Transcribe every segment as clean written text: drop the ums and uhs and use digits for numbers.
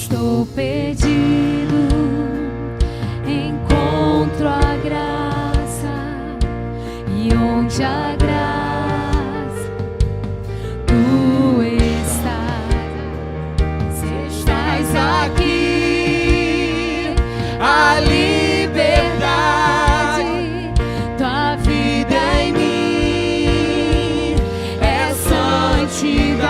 estou perdido, encontro a graça, e onde a graça tu estás, se estás aqui, a liberdade, tua vida em mim é santidade.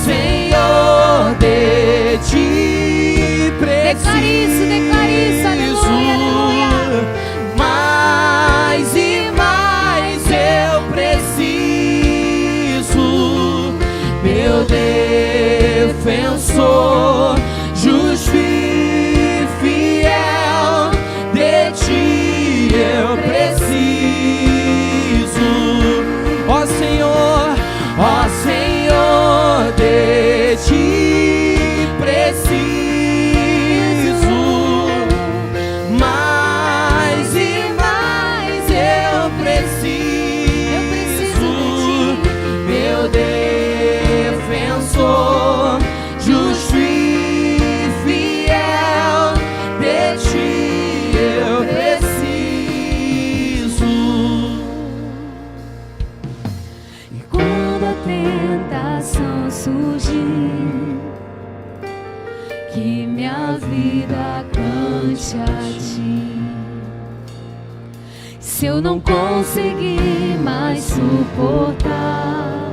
Senhor, de ti preciso, declare isso, aleluia, aleluia. Mais e mais eu preciso, meu defensor, justo e fiel, de ti eu preciso, ó Senhor, ó Senhor, de ti preciso, mais e mais eu preciso, meu defensor, justo e fiel, de ti eu preciso. E quando a tentação surgir, que minha vida cante a ti. Se eu não conseguir mais suportar,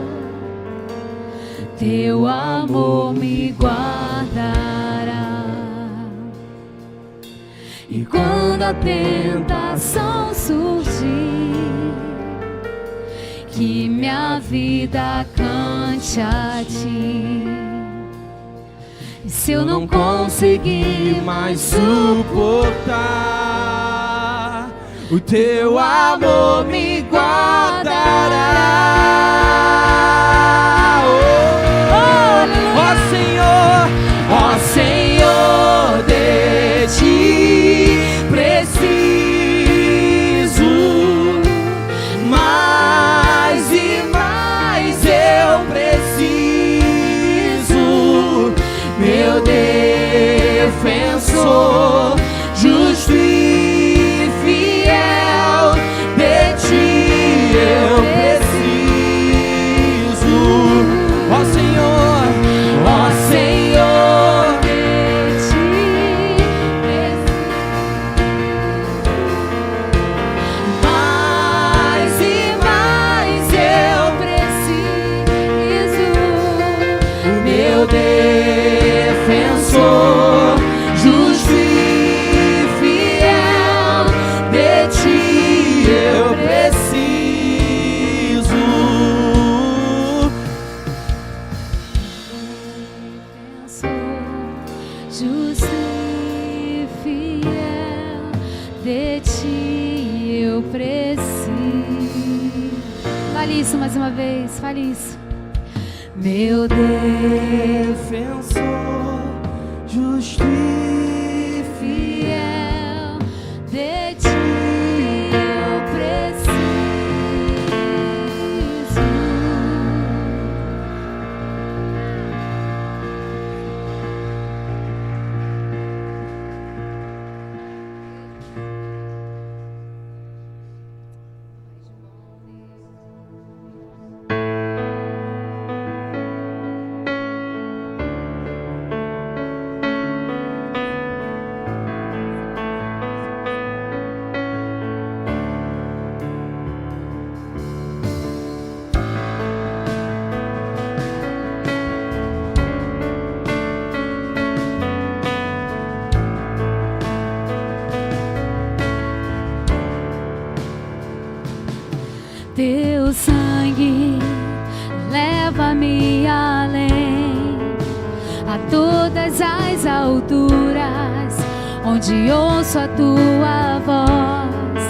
teu amor me guardará. E quando a tentação surgir, que minha vida cante a ti. E se eu não conseguir mais suportar, o teu amor me guardará. Ó Senhor, ó Senhor, de ti preciso, mais e mais eu preciso, meu defensor, justo e fiel, de ti eu preciso, ó Senhor, ó Senhor, de ti preciso, mais e mais eu preciso, o meu defensor, justo e fiel, de ti eu preciso. Justo e fiel, de ti eu preciso. Fale isso mais uma vez, fale isso. Meu defensor, justo e fiel, de ti eu preciso. Teu sangue leva-me além, a todas as alturas, onde ouço a tua voz,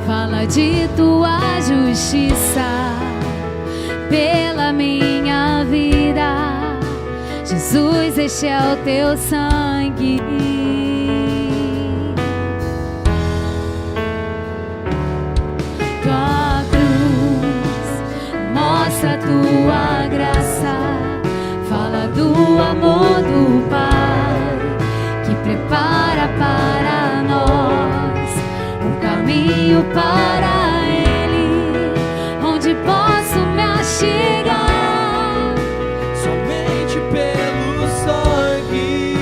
fala de tua justiça pela minha vida. Jesus, este é o teu sangue. Tua cruz mostra prepara para nós um caminho para Ele, onde posso me achegar somente pelo sangue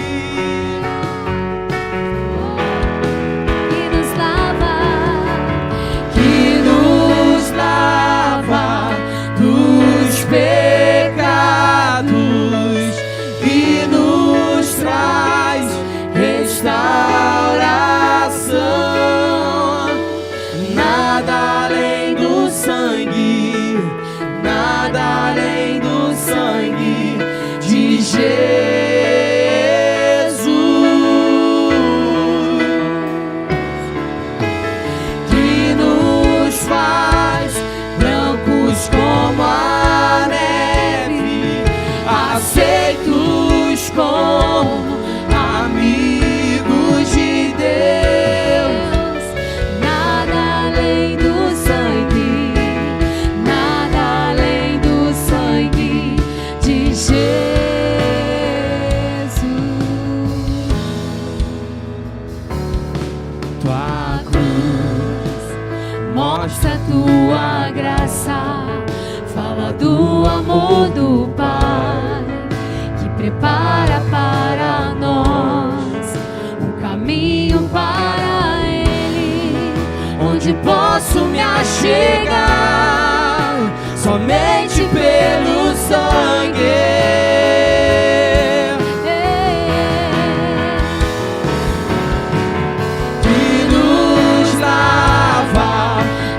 que nos lava dos pecados e nos traz restauração. nada além do sangue, nada além do sangue de Jesus. Que nos faz brancos como a neve, aceitos como amigos de Deus. Nada além do sangue, nada além do sangue de Jesus. Tua cruz Mostra tua graça, fala do amor do Pai, que prepara para nós um caminho para Ele, onde posso me achegar somente pelo sangue.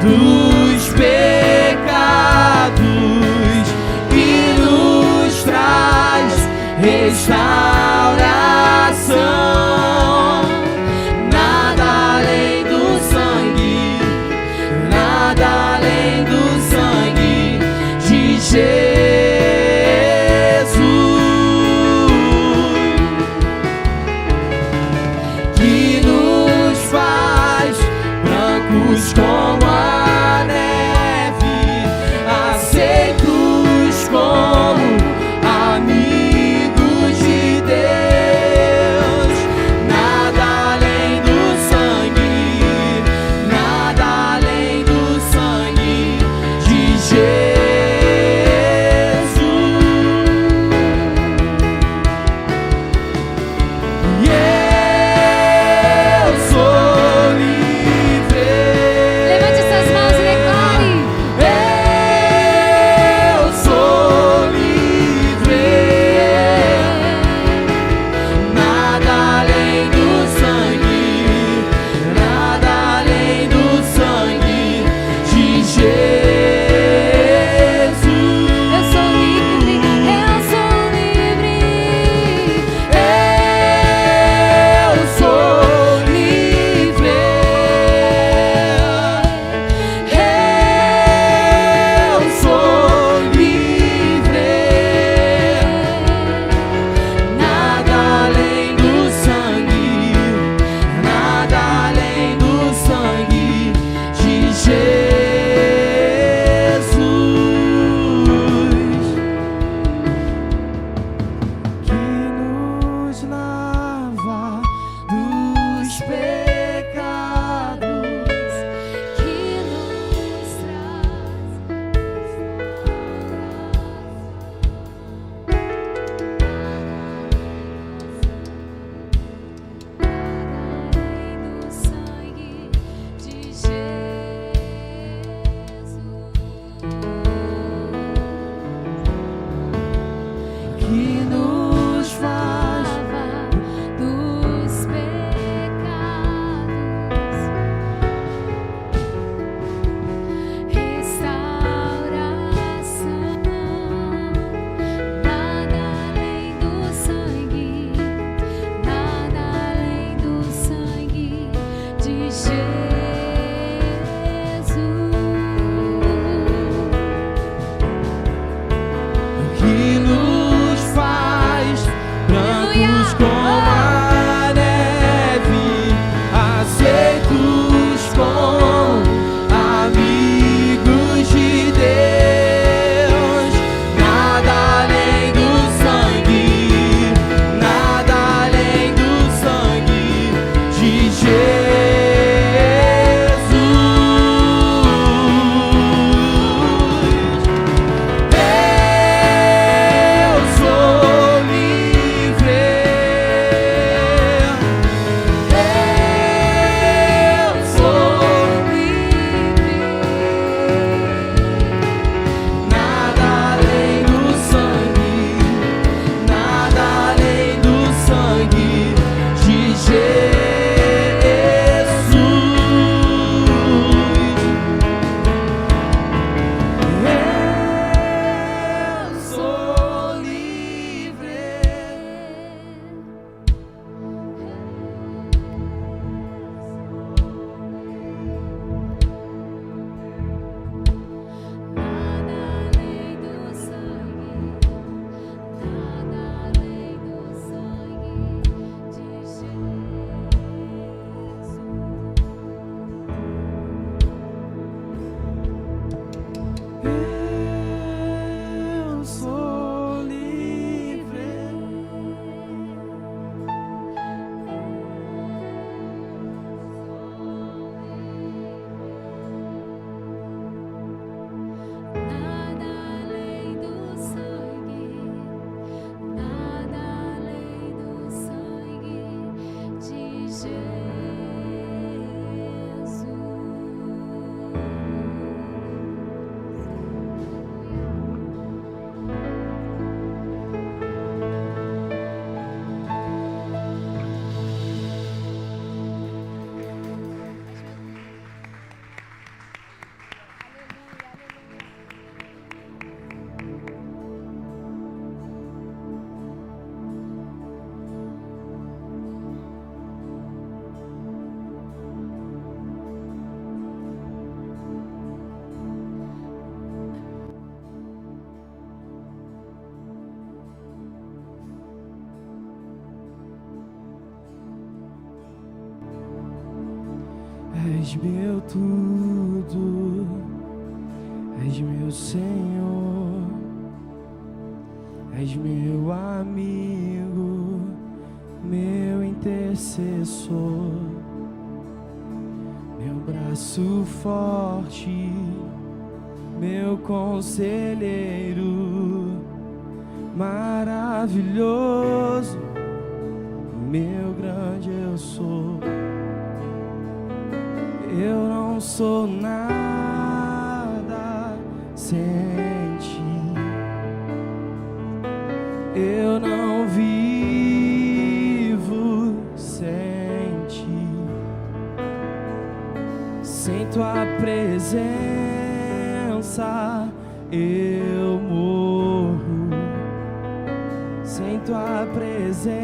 Dos pecados e nos traz restauração. Nada além do sangue, nada além do sangue de És meu tudo, és meu Senhor, és meu amigo, meu intercessor, meu braço forte, meu conselheiro, maravilhoso, meu grande eu sou. Eu não sou nada sem ti, eu não vivo sem ti, sem tua presença eu morro, sem tua presença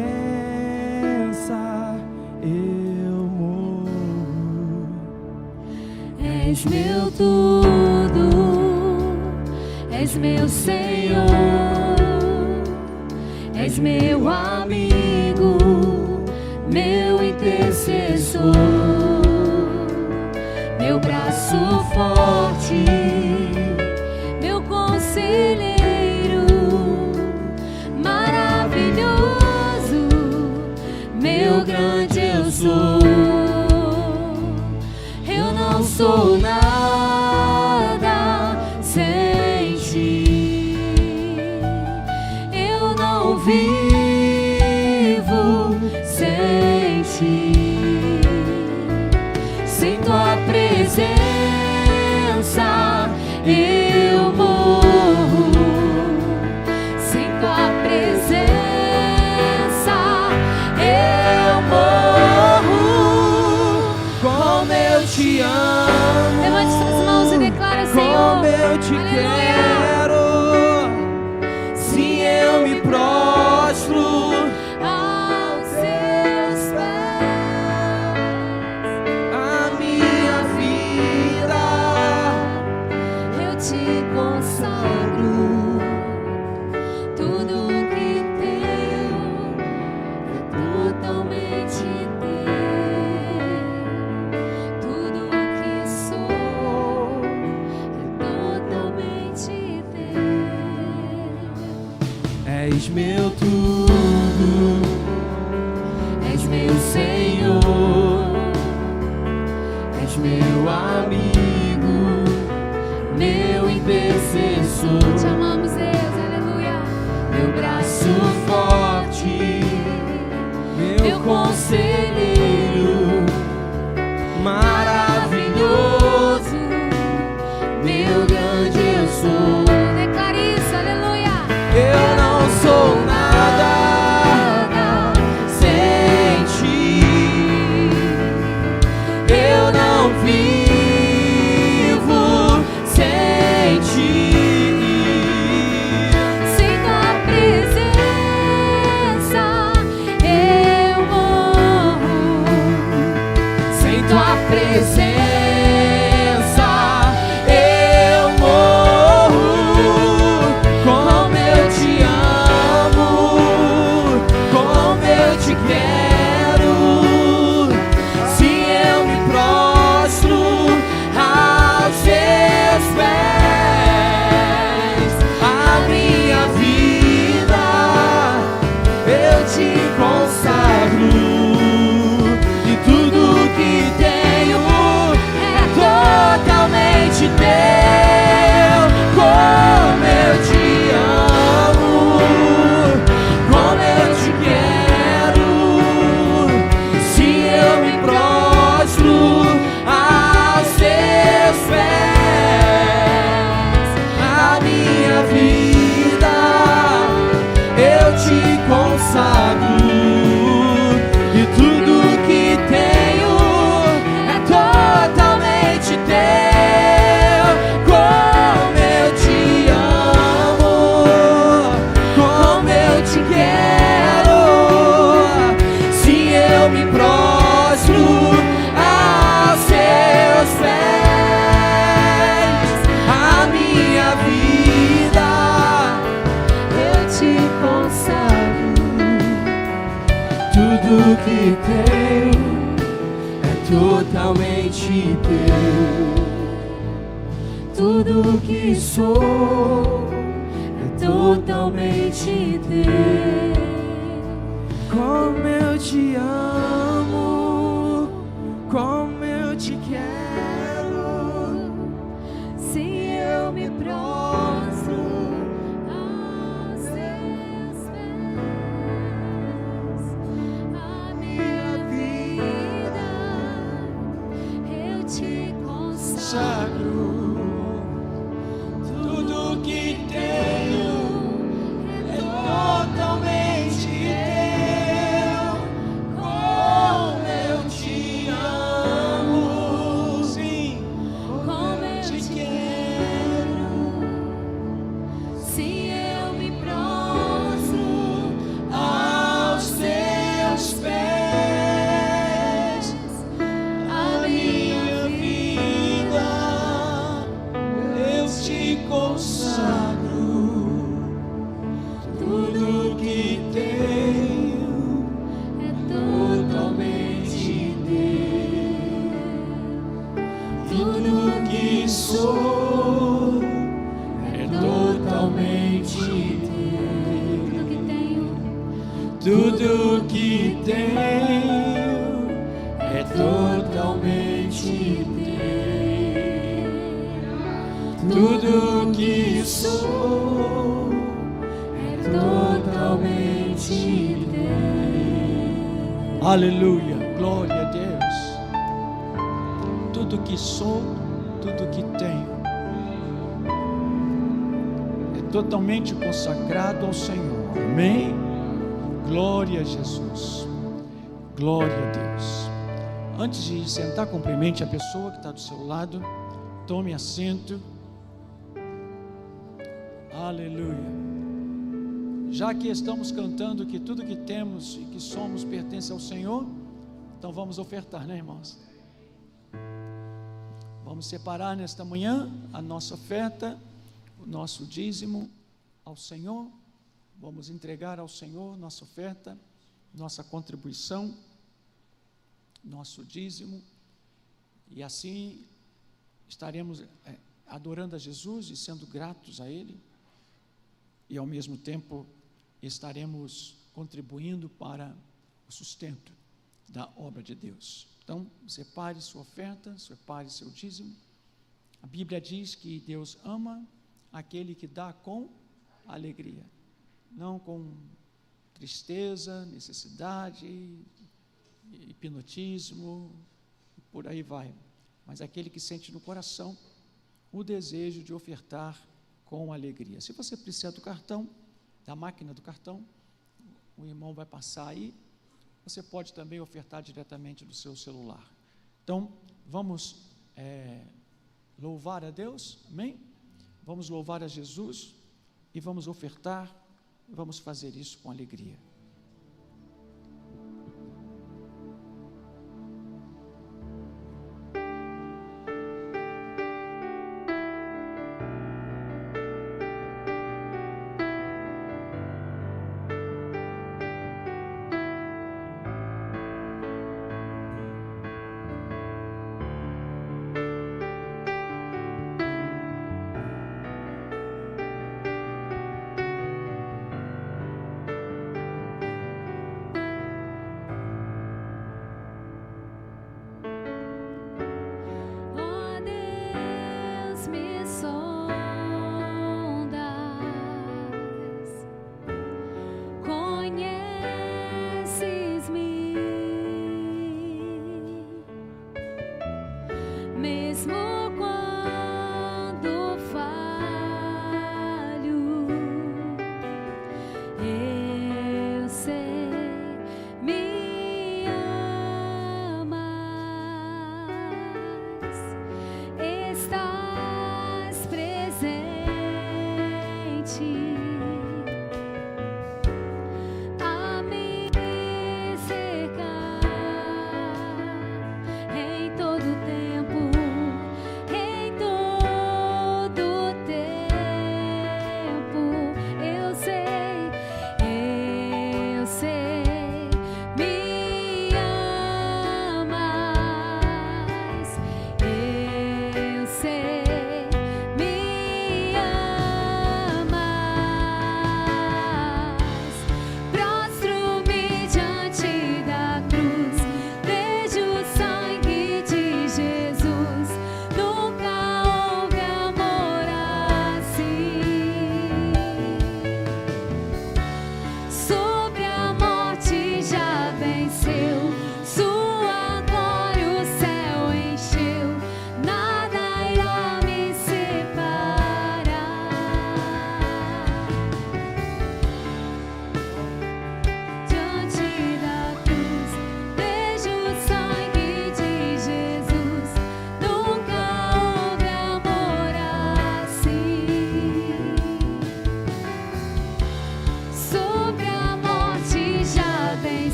eu morro. És meu tudo, és meu Senhor, és meu amigo, meu intercessor, meu braço forte, meu conselheiro, maravilhoso, meu grande eu sou. Eu não sou nada sem ti, eu não vivo sem ti, sem tua presença eu morro, sem tua presença eu morro. Como eu te amo, Levante suas mãos e declara, Senhor, como eu te quero, sim, eu me prostro aos seus pés. a minha vida, Eu te consagro, tudo que tenho é totalmente teu, tudo que sou é totalmente teu. és meu tudo, És meu Senhor, és meu amigo, meu intercessor, te amamos, Deus, aleluia. meu braço forte, meu conselheiro, maravilhoso, meu grande eu sou. Declare isso, aleluia. Eu não sou nada sem ti, eu não vivo sem ti, Sem tua presença eu morro, sem tua presença eu morro. Como eu te amo, como eu te quero, sim, eu me prostro aos seus pés. A minha vida eu te consagro, e tudo que tenho é totalmente teu. Como eu te amo, como eu te quero, sim, eu me prostro aos seus pés. A minha vida eu te consagro, e tudo que tenho é totalmente teu. Como eu te amo, como eu te quero, sim, eu me prostro aos seus pés. A minha vida eu te consagro, tudo que tenho é totalmente totalmente teu. Tudo que sou é totalmente teu. Como eu te amo, como eu te quero. Se eu me prostro aos seus pés, a minha vida eu te consagro. Tudo que tenho é totalmente teu. Como eu te amo, sim, Como eu te quero, se eu me prostro aos teus pés, a minha vida eu te consagro. Tudo que tenho é totalmente teu. Tudo que sou é totalmente teu. tudo que tenho. Tudo que tenho é totalmente teu. Tudo que sou é totalmente teu. Aleluia, glória a Deus. Tudo que sou, tudo que tenho é totalmente consagrado ao Senhor. Amém? Glória a Jesus. Glória a Deus. Antes de sentar, cumprimente a pessoa que está do seu lado. Tome assento. Aleluia. Já que estamos cantando que tudo que temos e que somos pertence ao Senhor, então vamos ofertar, né, irmãos? Vamos separar nesta manhã a nossa oferta, o nosso dízimo ao Senhor. Vamos entregar ao Senhor nossa oferta, nossa contribuição, nosso dízimo, e assim estaremos adorando a Jesus e sendo gratos a Ele, e ao mesmo tempo estaremos contribuindo para o sustento da obra de Deus. Então, separe sua oferta, separe seu dízimo. A Bíblia diz que Deus ama aquele que dá com alegria, não com tristeza, necessidade, hipnotismo, e por aí vai, mas aquele que sente no coração o desejo de ofertar com alegria. Se você precisar do cartão, da máquina do cartão, o irmão vai passar aí. Você pode também ofertar diretamente do seu celular. Então, vamos louvar a Deus, amém? Vamos louvar a Jesus e vamos ofertar, vamos fazer isso com alegria.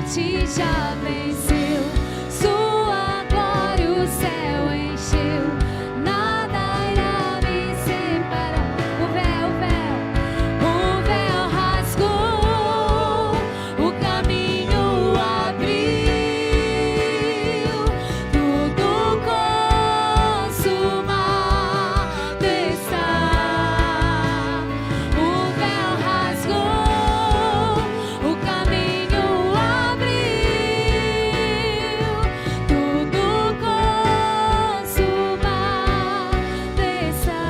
morte já venceu, sua glória o céu encheu, nada irá me separar. O véu rasgou, o caminho abriu, tudo consumado está. O véu rasgou, o caminho abriu, tudo consumado está.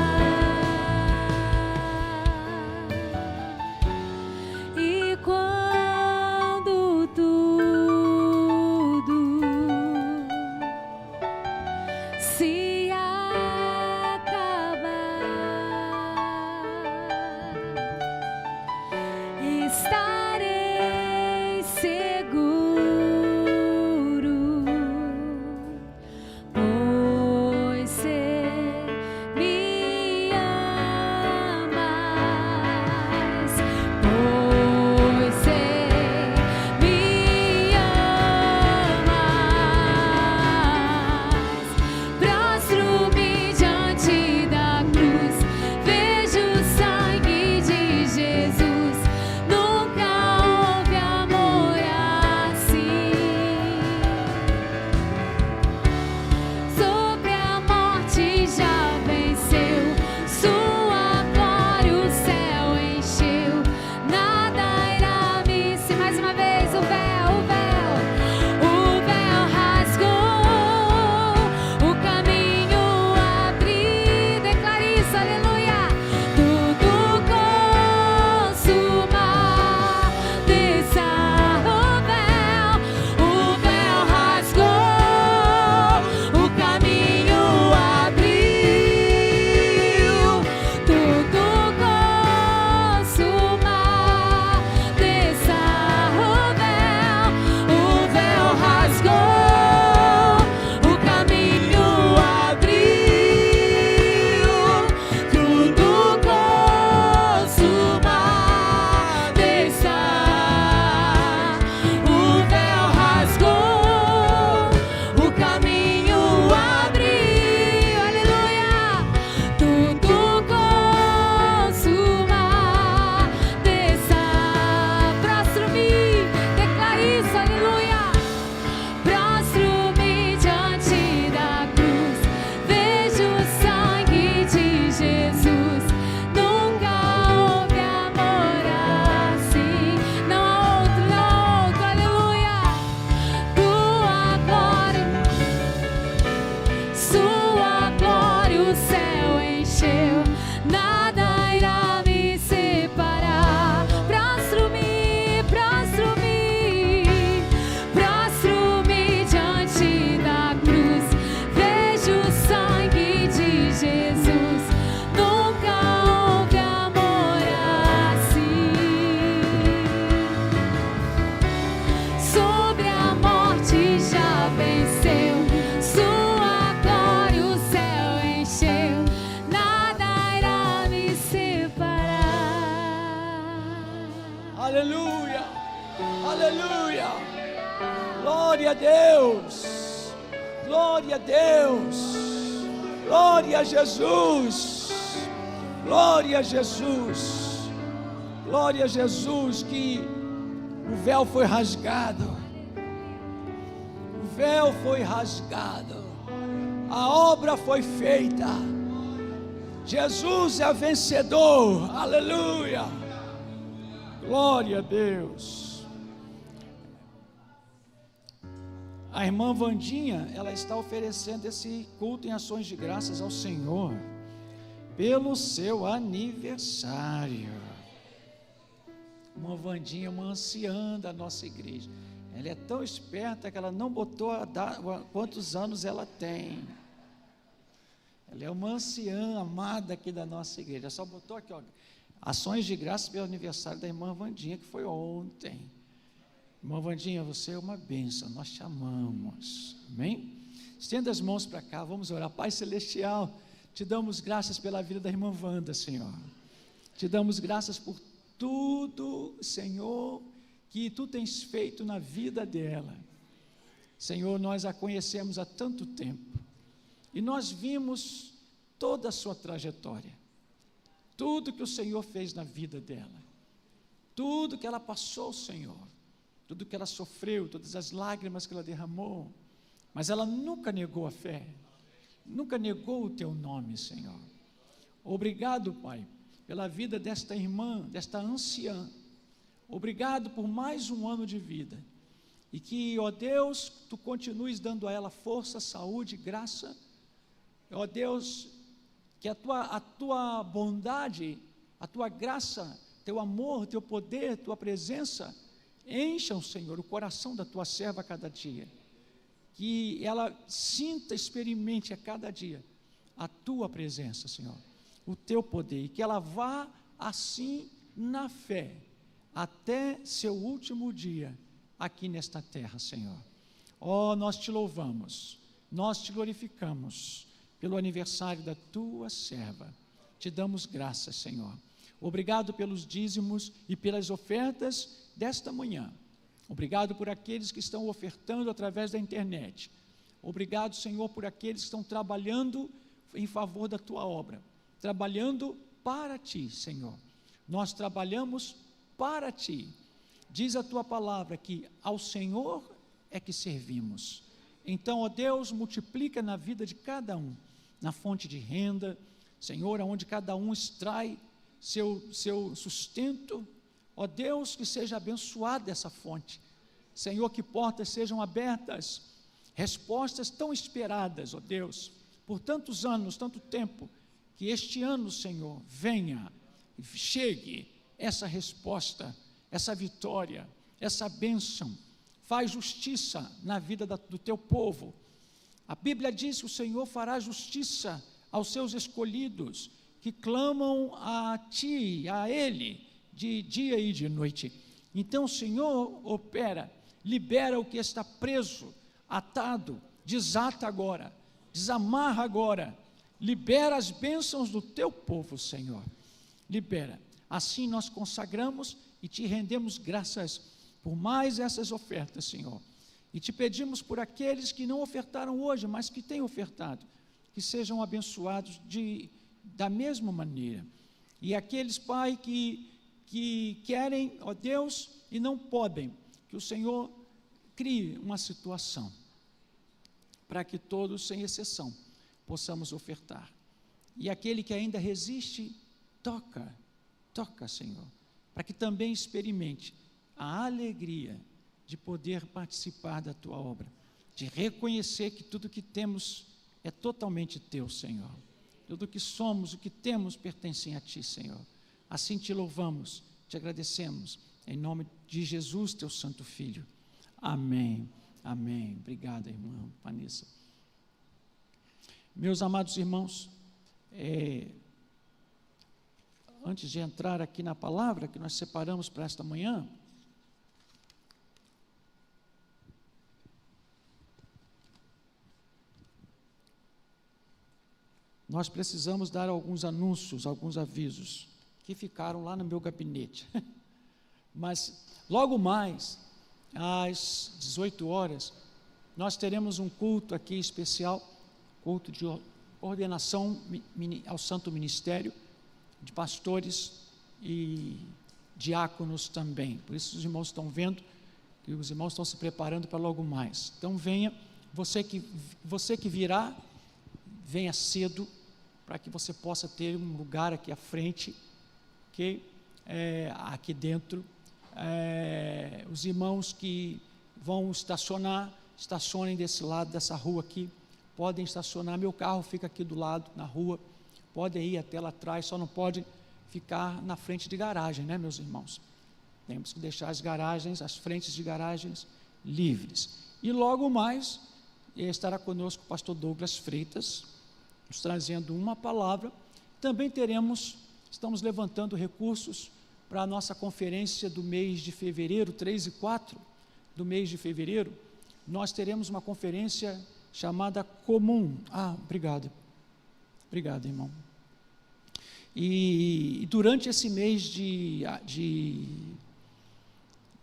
E quando tudo se acabar, estarei seguro, pois cê me amas, pois cê me amas. Prostro-me diante da cruz, vejo o sangue de Jesus. Nunca houve amor assim. Sobre a morte já venceu, sua glória o céu encheu, nada irá me se. Mais uma vez, o véu rasgou, o caminho abriu. Declare isso, aleluia. Tudo consumado está. O véu rasgou, o caminho abriu, tudo consumado está. O véu rasgou, o caminho abriu, tudo consumado está. O véu rasgou, o caminho abriu, aleluia. Tudo consumado está. Prostro-me, declare isso, aleluia. Prostro-me diante da cruz, vejo o sangue de Jesus. Nunca houve amor assim. Não há outro, aleluia. Tua glória o céu encheu, nada irá me separar. Prostro-me diante da cruz, vejo o sangue de Jesus. Nunca houve amor assim. Sobre a morte já venceu, sua glória o céu encheu, nada irá me separar. Aleluia, aleluia, glória a Deus, glória a Deus, glória a Jesus, glória a Jesus, glória a Jesus, que o véu foi rasgado, o véu foi rasgado, a obra foi feita, Jesus é vencedor, aleluia, glória a Deus. A irmã Vandinha, ela está oferecendo esse culto em ações de graças ao Senhor, pelo seu aniversário. Irmã Vandinha é uma anciã da nossa igreja, ela é tão esperta que ela não botou quantos anos ela tem. Ela é uma anciã amada aqui da nossa igreja, só botou aqui, ó, ações de graças pelo aniversário da irmã Vandinha, que foi ontem. Irmã Vandinha, você é uma bênção, nós te amamos, amém? Estenda as mãos para cá, vamos orar. Pai Celestial, te damos graças pela vida da irmã Wanda, Senhor, te damos graças por tudo, Senhor, que Tu tens feito na vida dela. Senhor, nós a conhecemos há tanto tempo, e nós vimos toda a sua trajetória, tudo que o Senhor fez na vida dela, tudo que ela passou, Senhor, tudo que ela sofreu, todas as lágrimas que ela derramou, mas ela nunca negou a fé, nunca negou o Teu nome, Senhor. Obrigado, Pai, pela vida desta irmã, desta anciã. Obrigado por mais um ano de vida, e que, ó Deus, Tu continues dando a ela força, saúde, graça. Ó Deus, que a tua bondade, a Tua graça, Teu amor, Teu poder, Tua presença, encham, Senhor, o coração da Tua serva a cada dia, que ela sinta, experimente a cada dia a Tua presença, Senhor, o Teu poder, e que ela vá assim na fé, até seu último dia, aqui nesta terra, Senhor. Ó, nós Te louvamos, nós Te glorificamos, pelo aniversário da Tua serva, Te damos graças, Senhor. Obrigado pelos dízimos e pelas ofertas desta manhã. Obrigado por aqueles que estão ofertando através da internet. Obrigado, Senhor, por aqueles que estão trabalhando em favor da Tua obra, trabalhando para Ti, Senhor. Nós trabalhamos para Ti. Diz a Tua palavra que ao Senhor é que servimos. Então, ó Deus, multiplica na vida de cada um, na fonte de renda, Senhor, aonde cada um extrai seu sustento. Ó Deus, que seja abençoada essa fonte, Senhor, que portas sejam abertas, respostas tão esperadas, ó Deus, por tantos anos, tanto tempo, que este ano, Senhor, venha, chegue essa resposta, essa vitória, essa bênção. Faz justiça na vida do Teu povo. A Bíblia diz que o Senhor fará justiça aos seus escolhidos, que clamam a Ti, a Ele, de dia e de noite. Então o Senhor opera, libera o que está preso, atado, desata agora, desamarra agora, libera as bênçãos do Teu povo, Senhor, libera. Assim nós consagramos e Te rendemos graças por mais essas ofertas, Senhor, e Te pedimos por aqueles que não ofertaram hoje, mas que têm ofertado, que sejam abençoados da mesma maneira, e aqueles, Pai, que querem, ó Deus, e não podem, que o Senhor crie uma situação, para que todos, sem exceção, possamos ofertar, e aquele que ainda resiste, toca, Senhor, para que também experimente a alegria de poder participar da Tua obra, de reconhecer que tudo que temos é totalmente Teu, Senhor, tudo que somos, o que temos pertencem a Ti, Senhor. Assim Te louvamos, Te agradecemos, em nome de Jesus, Teu Santo Filho. Amém, amém. Obrigado, irmã Vanessa. Meus amados irmãos, antes de entrar aqui na palavra que nós separamos para esta manhã, nós precisamos dar alguns anúncios, alguns avisos, que ficaram lá no meu gabinete. Mas logo mais, às 18 horas, nós teremos um culto aqui especial, culto de ordenação ao Santo Ministério, de pastores e diáconos também. Por isso os irmãos estão vendo que os irmãos estão se preparando para logo mais. Então venha, você que virá, venha cedo, para que você possa ter um lugar aqui à frente, aqui dentro. Os irmãos que vão estacionar, estacionem desse lado, dessa rua aqui, podem estacionar, meu carro fica aqui do lado, na rua, podem ir até lá atrás, só não pode ficar na frente de garagem, né, meus irmãos? Temos que deixar as garagens, as frentes de garagens livres. E logo mais estará conosco o pastor Douglas Freitas, nos trazendo uma palavra. Também estamos levantando recursos para a nossa conferência do mês de fevereiro, 3 e 4 do mês de fevereiro. Nós teremos uma conferência chamada Comum. Obrigado, irmão. E durante esse mês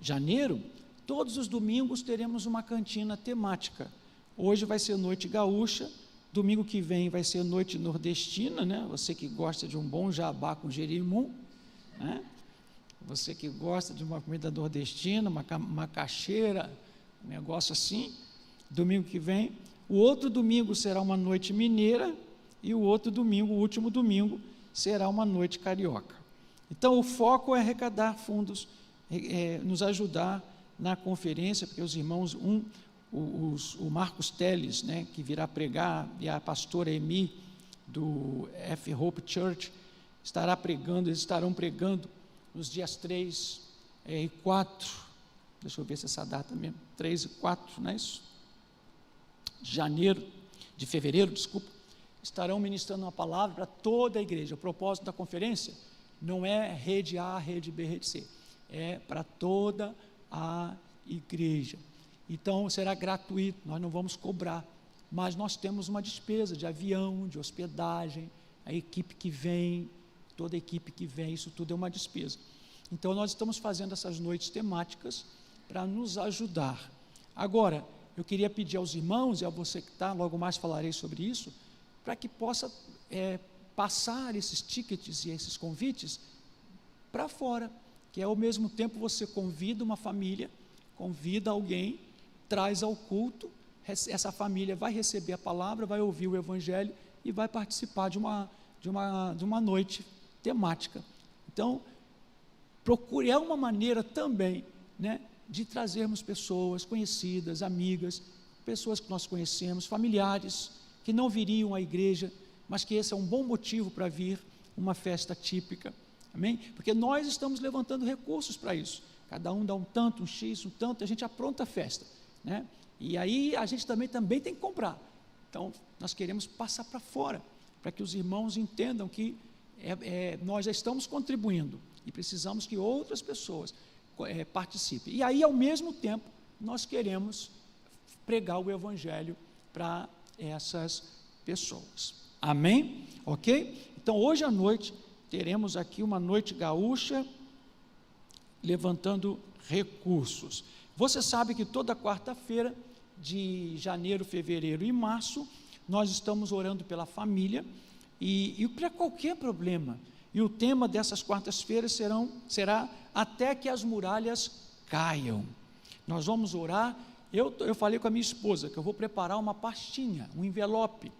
janeiro, todos os domingos teremos uma cantina temática. Hoje vai ser noite gaúcha, domingo que vem vai ser noite nordestina, né? Você que gosta de um bom jabá com jerimum, né? Você que gosta de uma comida nordestina, uma macaxeira, um negócio assim, domingo que vem. O outro domingo será uma noite mineira e o outro domingo, o último domingo, será uma noite carioca. Então, o foco é arrecadar fundos, nos ajudar na conferência, porque os irmãos, o Marcos Teles, né, que virá pregar, e a pastora Emi, do F. Hope Church, eles estarão pregando nos dias 3 e 4, deixa eu ver se essa data mesmo, 3 e 4, não é isso? De fevereiro, estarão ministrando uma palavra para toda a igreja. O propósito da conferência não é rede A, rede B, rede C, é para toda a igreja. Então, será gratuito, nós não vamos cobrar, mas nós temos uma despesa de avião, de hospedagem, a equipe que vem, toda a equipe que vem, isso tudo é uma despesa. Então, nós estamos fazendo essas noites temáticas para nos ajudar. Agora, eu queria pedir aos irmãos, e a você que está, logo mais falarei sobre isso, para que possa passar esses tickets e esses convites para fora, que ao mesmo tempo você convida uma família, convida alguém, traz ao culto, essa família vai receber a palavra, vai ouvir o evangelho e vai participar de uma noite temática. Então, procure, é uma maneira também, né, de trazermos pessoas conhecidas, amigas, pessoas que nós conhecemos, familiares, que não viriam à igreja, mas que esse é um bom motivo para vir, uma festa típica, amém? Porque nós estamos levantando recursos para isso, cada um dá um tanto, um X, um tanto, a gente apronta a festa, né? E aí a gente também tem que comprar. Então, nós queremos passar para fora, para que os irmãos entendam que nós já estamos contribuindo e precisamos que outras pessoas participem. E aí, ao mesmo tempo, nós queremos pregar o evangelho para essas pessoas. Amém? Ok? Então, hoje à noite, teremos aqui uma noite gaúcha, levantando recursos. Você sabe que toda quarta-feira, de janeiro, fevereiro e março, nós estamos orando pela família, e para qualquer problema, e o tema dessas quartas-feiras será até que as muralhas caiam. Nós vamos orar. Eu falei com a minha esposa que eu vou preparar uma pastinha, um envelope,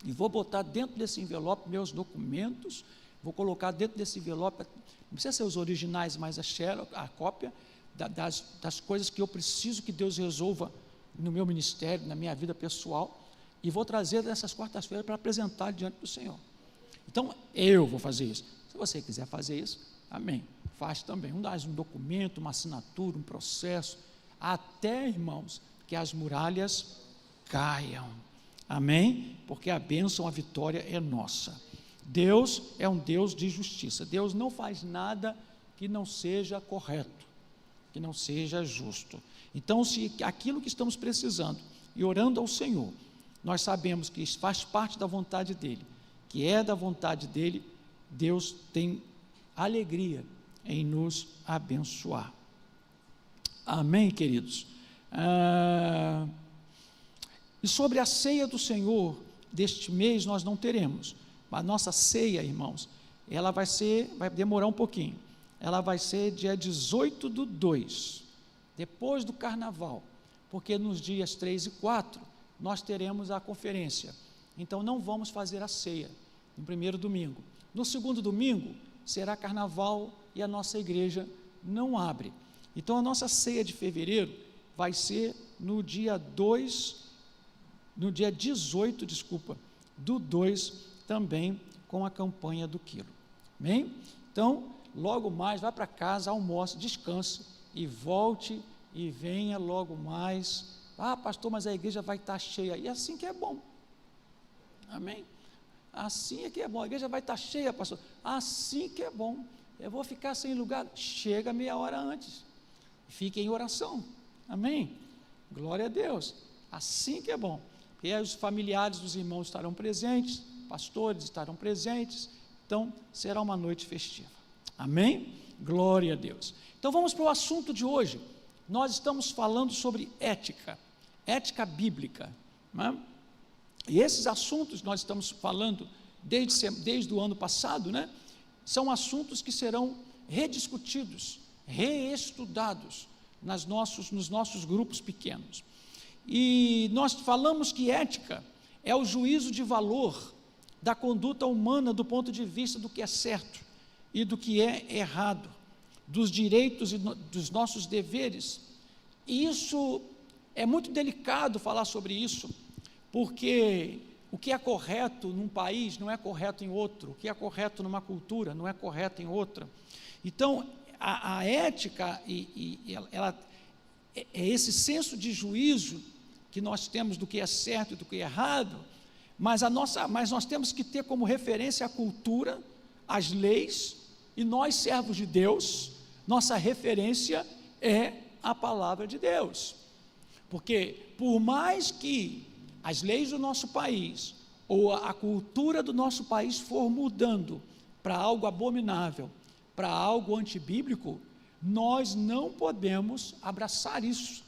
e vou botar dentro desse envelope meus documentos, vou colocar dentro desse envelope, não precisa ser os originais, mas a cópia das coisas que eu preciso que Deus resolva no meu ministério, na minha vida pessoal, e vou trazer nessas quartas-feiras para apresentar diante do Senhor. Então, eu vou fazer isso. Se você quiser fazer isso, amém, faz também. Um documento, uma assinatura, um processo, até, irmãos, que as muralhas caiam, amém? Porque a bênção, a vitória é nossa. Deus é um Deus de justiça. Deus não faz nada que não seja correto, que não seja justo. Então, se aquilo que estamos precisando e orando ao Senhor, nós sabemos que isso faz parte da vontade dEle, que é da vontade dEle, Deus tem alegria em nos abençoar. Amém, queridos? E sobre a ceia do Senhor, deste mês nós não teremos, a nossa ceia, irmãos, ela vai demorar um pouquinho, ela vai ser dia 18/2, depois do carnaval, porque nos dias 3 e 4, nós teremos a conferência, então não vamos fazer a ceia, no primeiro domingo. No segundo domingo, será carnaval e a nossa igreja não abre. Então a nossa ceia de fevereiro vai ser no dia 18/2, também com a campanha do quilo. Amém? Então, logo mais, vá para casa, almoce, descanse e volte e venha logo mais. Ah, pastor, mas a igreja vai estar cheia. E assim que é bom. Amém? Assim é que é bom. A igreja vai estar cheia, pastor. Assim que é bom. Eu vou ficar sem lugar. Chega meia hora antes. Fique em oração. Amém? Glória a Deus. Assim que é bom. E aí os familiares dos irmãos estarão presentes, pastores estarão presentes. Então, será uma noite festiva. Amém? Glória a Deus. Então vamos para o assunto de hoje. Nós estamos falando sobre ética, ética bíblica, né? E esses assuntos nós estamos falando desde o ano passado, né? São assuntos que serão rediscutidos, reestudados nos nossos grupos pequenos. E nós falamos que ética é o juízo de valor da conduta humana do ponto de vista do que é certo e do que é errado, dos direitos e dos nossos deveres. E isso é muito delicado falar sobre isso, porque o que é correto num país não é correto em outro, o que é correto numa cultura não é correto em outra. Então, a ética, ela é esse senso de juízo que nós temos do que é certo e do que é errado, mas nós temos que ter como referência a cultura, as leis, e nós, servos de Deus, nossa referência é a palavra de Deus. Porque, por mais que as leis do nosso país, ou a cultura do nosso país for mudando para algo abominável, para algo antibíblico, nós não podemos abraçar isso,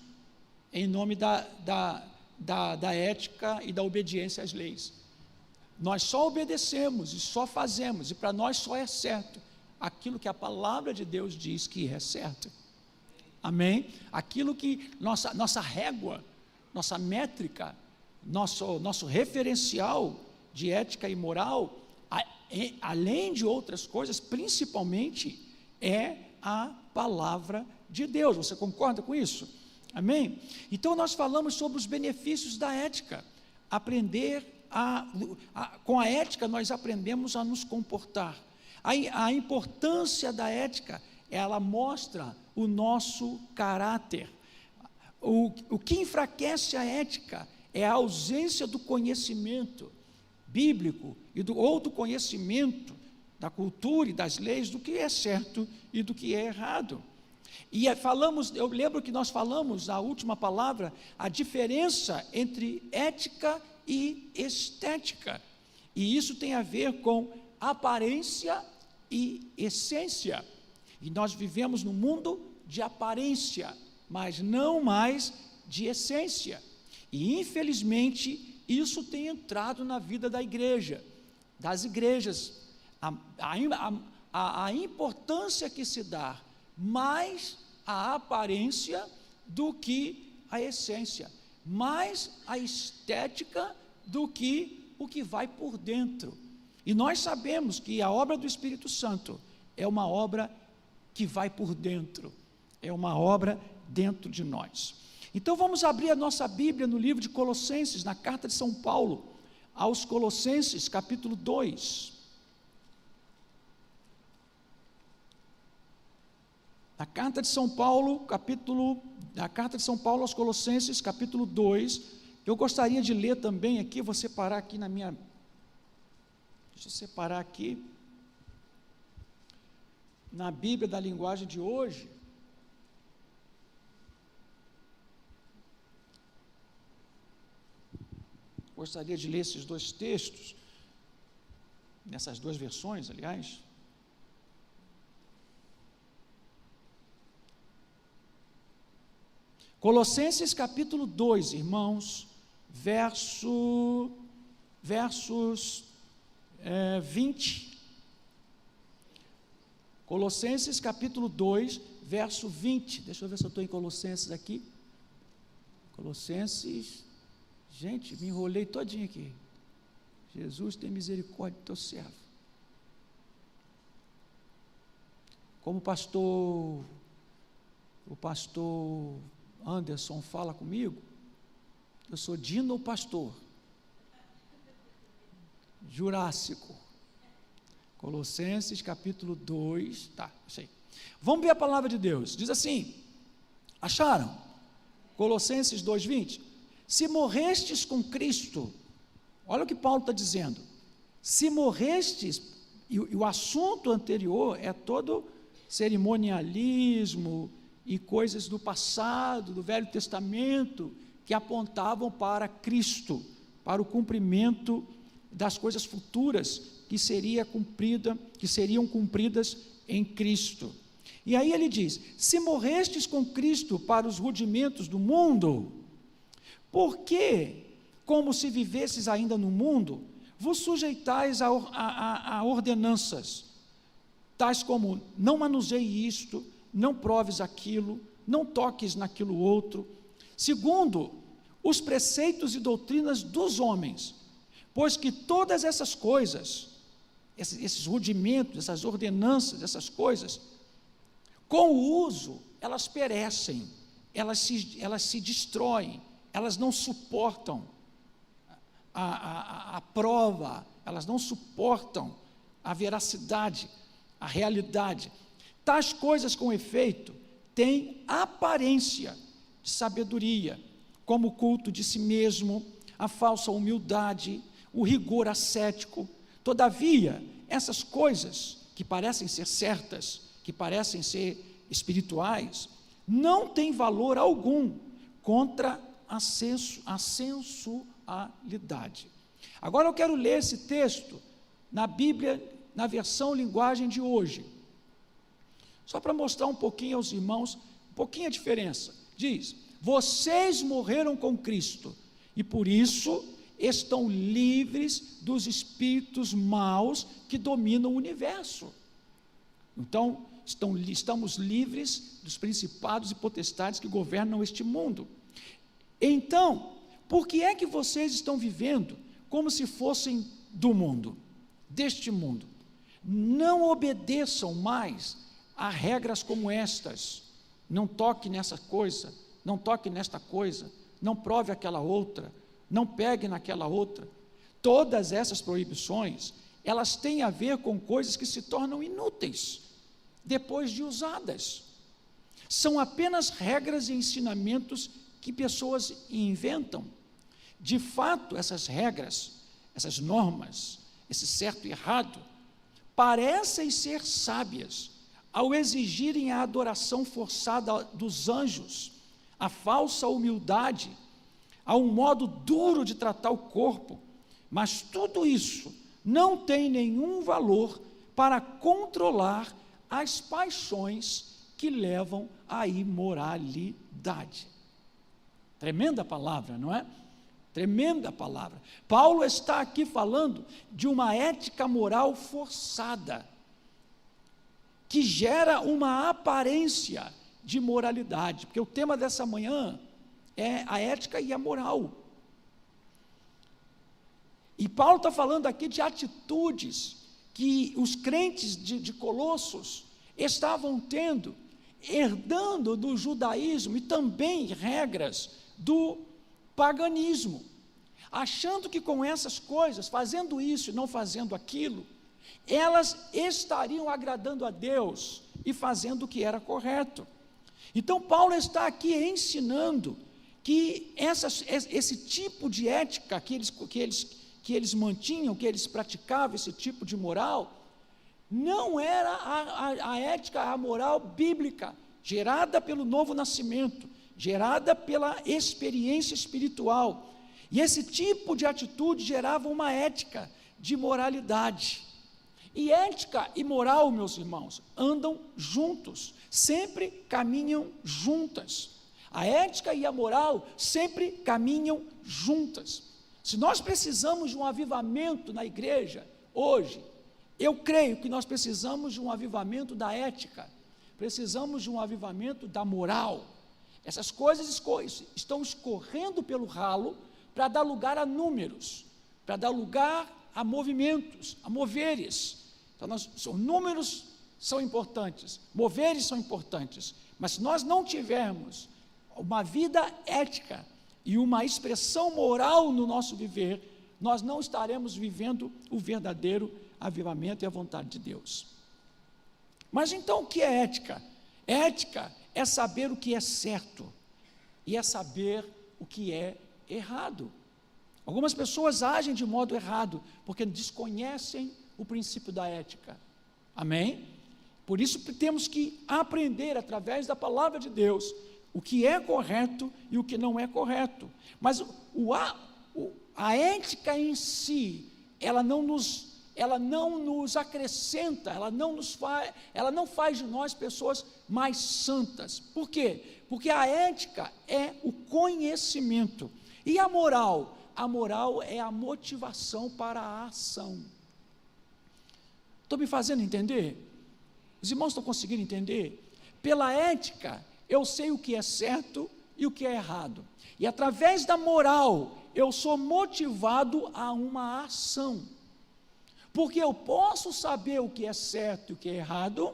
em nome da ética e da obediência às leis. Nós só obedecemos e só fazemos, e para nós só é certo aquilo que a palavra de Deus diz que é certo. Amém? Aquilo que nossa régua, nossa métrica, nosso referencial de ética e moral, além de outras coisas, principalmente é a palavra de Deus. Você concorda com isso? Amém? Então nós falamos sobre os benefícios da ética. Com a ética nós aprendemos a nos comportar. A importância da ética, ela mostra o nosso caráter. O que enfraquece a ética é a ausência do conhecimento bíblico ou do conhecimento da cultura e das leis do que é certo e do que é errado. E eu lembro que nós falamos, a última palavra, a diferença entre ética e estética. E isso tem a ver com aparência e essência. E nós vivemos num mundo de aparência, mas não mais de essência. E infelizmente isso tem entrado na vida da igreja, das igrejas. A importância que se dá mais a aparência do que a essência, mais a estética do que o que vai por dentro. E nós sabemos que a obra do Espírito Santo é uma obra que vai por dentro, é uma obra dentro de nós. Então vamos abrir a nossa Bíblia no livro de Colossenses, na carta de São Paulo aos Colossenses, capítulo 2. A carta de São Paulo aos Colossenses, capítulo 2, eu gostaria de ler também aqui, vou separar aqui deixa eu separar aqui, na Bíblia da linguagem de hoje, gostaria de ler esses dois textos, nessas duas versões, aliás. Colossenses capítulo 2, irmãos, versos 20. Colossenses capítulo 2, verso 20. Deixa eu ver se eu estou em Colossenses aqui. Colossenses, gente, me enrolei todinho aqui. Jesus tem misericórdia do teu servo. Como o pastor Anderson fala comigo, eu sou Dino pastor, Jurássico. Colossenses capítulo 2, sei. Vamos ver a palavra de Deus, diz assim, acharam? Colossenses 2:20, se morrestes com Cristo, olha o que Paulo está dizendo, se morrestes, e o assunto anterior é todo cerimonialismo e coisas do passado, do Velho Testamento, que apontavam para Cristo, para o cumprimento das coisas futuras que seriam cumpridas em Cristo. E aí ele diz: se morrestes com Cristo para os rudimentos do mundo, por que, como se vivesses ainda no mundo, vos sujeitais a ordenanças, tais como: não manuseie isto, não proves aquilo, não toques naquilo outro, segundo os preceitos e doutrinas dos homens, pois que todas essas coisas, esses rudimentos, essas ordenanças, essas coisas, com o uso, elas perecem, elas se destroem, elas não suportam a prova, elas não suportam a veracidade, a realidade. Tais coisas, com efeito, têm aparência de sabedoria, como o culto de si mesmo, a falsa humildade, o rigor ascético. Todavia, essas coisas que parecem ser certas, que parecem ser espirituais, não têm valor algum contra a sensualidade. Agora eu quero ler esse texto na Bíblia, na versão linguagem de hoje, só para mostrar um pouquinho aos irmãos, um pouquinho a diferença. Diz: vocês morreram com Cristo, e por isso estão livres dos espíritos maus que dominam o universo. Então, estamos livres dos principados e potestades que governam este mundo. Então, por que é que vocês estão vivendo como se fossem do mundo, deste mundo? Não obedeçam mais a regras como estas: não toque nessa coisa, não toque nesta coisa, não prove aquela outra, não pegue naquela outra. Todas essas proibições, elas têm a ver com coisas que se tornam inúteis depois de usadas. São apenas regras e ensinamentos que pessoas inventam. De fato, essas regras, essas normas, esse certo e errado, parecem ser sábias ao exigirem a adoração forçada dos anjos, a falsa humildade, a um modo duro de tratar o corpo, mas tudo isso não tem nenhum valor para controlar as paixões que levam à imoralidade. Tremenda palavra, não é? Tremenda palavra. Paulo está aqui falando de uma ética moral forçada, que gera uma aparência de moralidade, porque o tema dessa manhã é a ética e a moral. E Paulo está falando aqui de atitudes que os crentes de Colossos estavam tendo, herdando do judaísmo e também regras do paganismo, achando que com essas coisas, fazendo isso e não fazendo aquilo, elas estariam agradando a Deus e fazendo o que era correto. Então Paulo está aqui ensinando que esse tipo de ética que eles mantinham, que eles praticavam, esse tipo de moral, não era a ética, a moral bíblica, gerada pelo novo nascimento, gerada pela experiência espiritual. E esse tipo de atitude gerava uma ética de moralidade. E ética e moral, meus irmãos, andam juntos, sempre caminham juntas. A ética e a moral sempre caminham juntas. Se nós precisamos de um avivamento na igreja hoje, eu creio que nós precisamos de um avivamento da ética, precisamos de um avivamento da moral. Essas coisas estão escorrendo pelo ralo para dar lugar a números, para dar lugar a movimentos, a moveres. Então, números são importantes, moveres são importantes, mas se nós não tivermos uma vida ética e uma expressão moral no nosso viver, nós não estaremos vivendo o verdadeiro avivamento e a vontade de Deus. Mas então o que é ética? Ética é saber o que é certo e é saber o que é errado. Algumas pessoas agem de modo errado porque desconhecem o princípio da ética. Amém? Por isso temos que aprender através da palavra de Deus o que é correto e o que não é correto. Mas a ética em si, ela ela não nos acrescenta, ela não faz de nós pessoas mais santas. Por quê? Porque a ética é o conhecimento. E a moral? A moral é a motivação para a ação. Estou me fazendo entender? Os irmãos estão conseguindo entender? Pela ética, eu sei o que é certo e o que é errado. E através da moral, eu sou motivado a uma ação. Porque eu posso saber o que é certo e o que é errado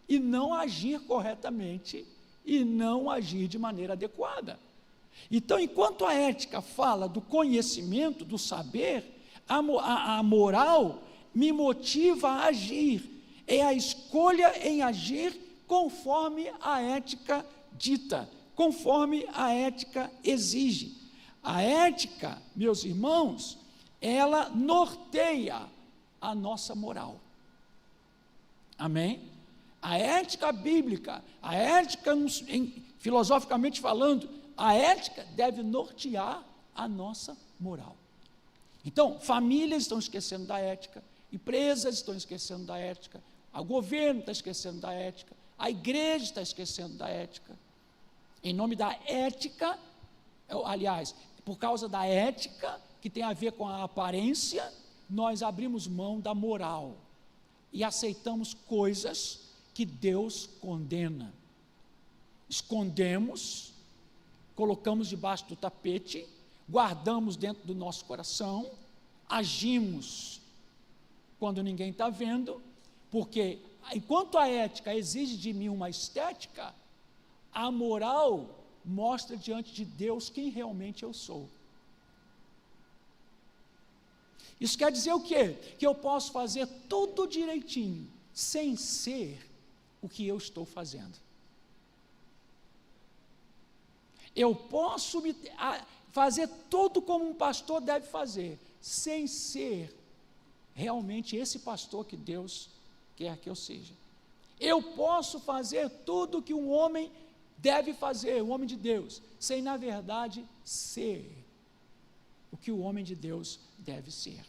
e não agir corretamente e não agir de maneira adequada. Então, enquanto a ética fala do conhecimento, do saber, a moral me motiva a agir. É a escolha em agir conforme a ética dita, conforme a ética exige. A ética, meus irmãos, ela norteia a nossa moral. Amém? A ética bíblica, a ética, filosoficamente falando, a ética deve nortear a nossa moral. Então, famílias estão esquecendo da ética, empresas estão esquecendo da ética, o governo está esquecendo da ética, a igreja está esquecendo da ética. Em nome da ética, aliás, por causa da ética, que tem a ver com a aparência, nós abrimos mão da moral e aceitamos coisas que Deus condena. Escondemos, colocamos debaixo do tapete, guardamos dentro do nosso coração, agimos quando ninguém está vendo, porque enquanto a ética exige de mim uma estética, a moral mostra diante de Deus quem realmente eu sou. Isso quer dizer o quê? Que eu posso fazer tudo direitinho, sem ser o que eu estou fazendo. Eu posso fazer tudo como um pastor deve fazer, sem ser realmente esse pastor que Deus quer que eu seja. Eu posso fazer tudo que um homem deve fazer, o homem de Deus, sem na verdade ser o que o homem de Deus deve ser.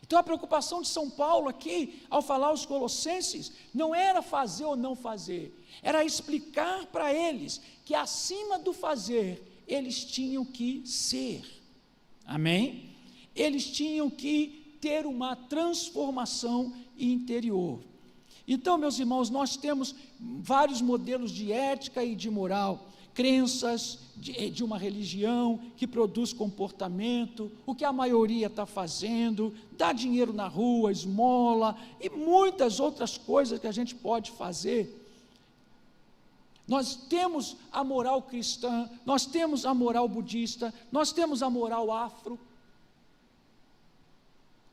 Então a preocupação de São Paulo aqui, ao falar aos Colossenses, não era fazer ou não fazer, era explicar para eles que acima do fazer, eles tinham que ser. Amém? Eles tinham que ter uma transformação interior. Então, meus irmãos, nós temos vários modelos de ética e de moral, crenças de uma religião que produz comportamento, o que a maioria está fazendo, dá dinheiro na rua, esmola, e muitas outras coisas que a gente pode fazer. Nós temos a moral cristã, nós temos a moral budista, nós temos a moral afro,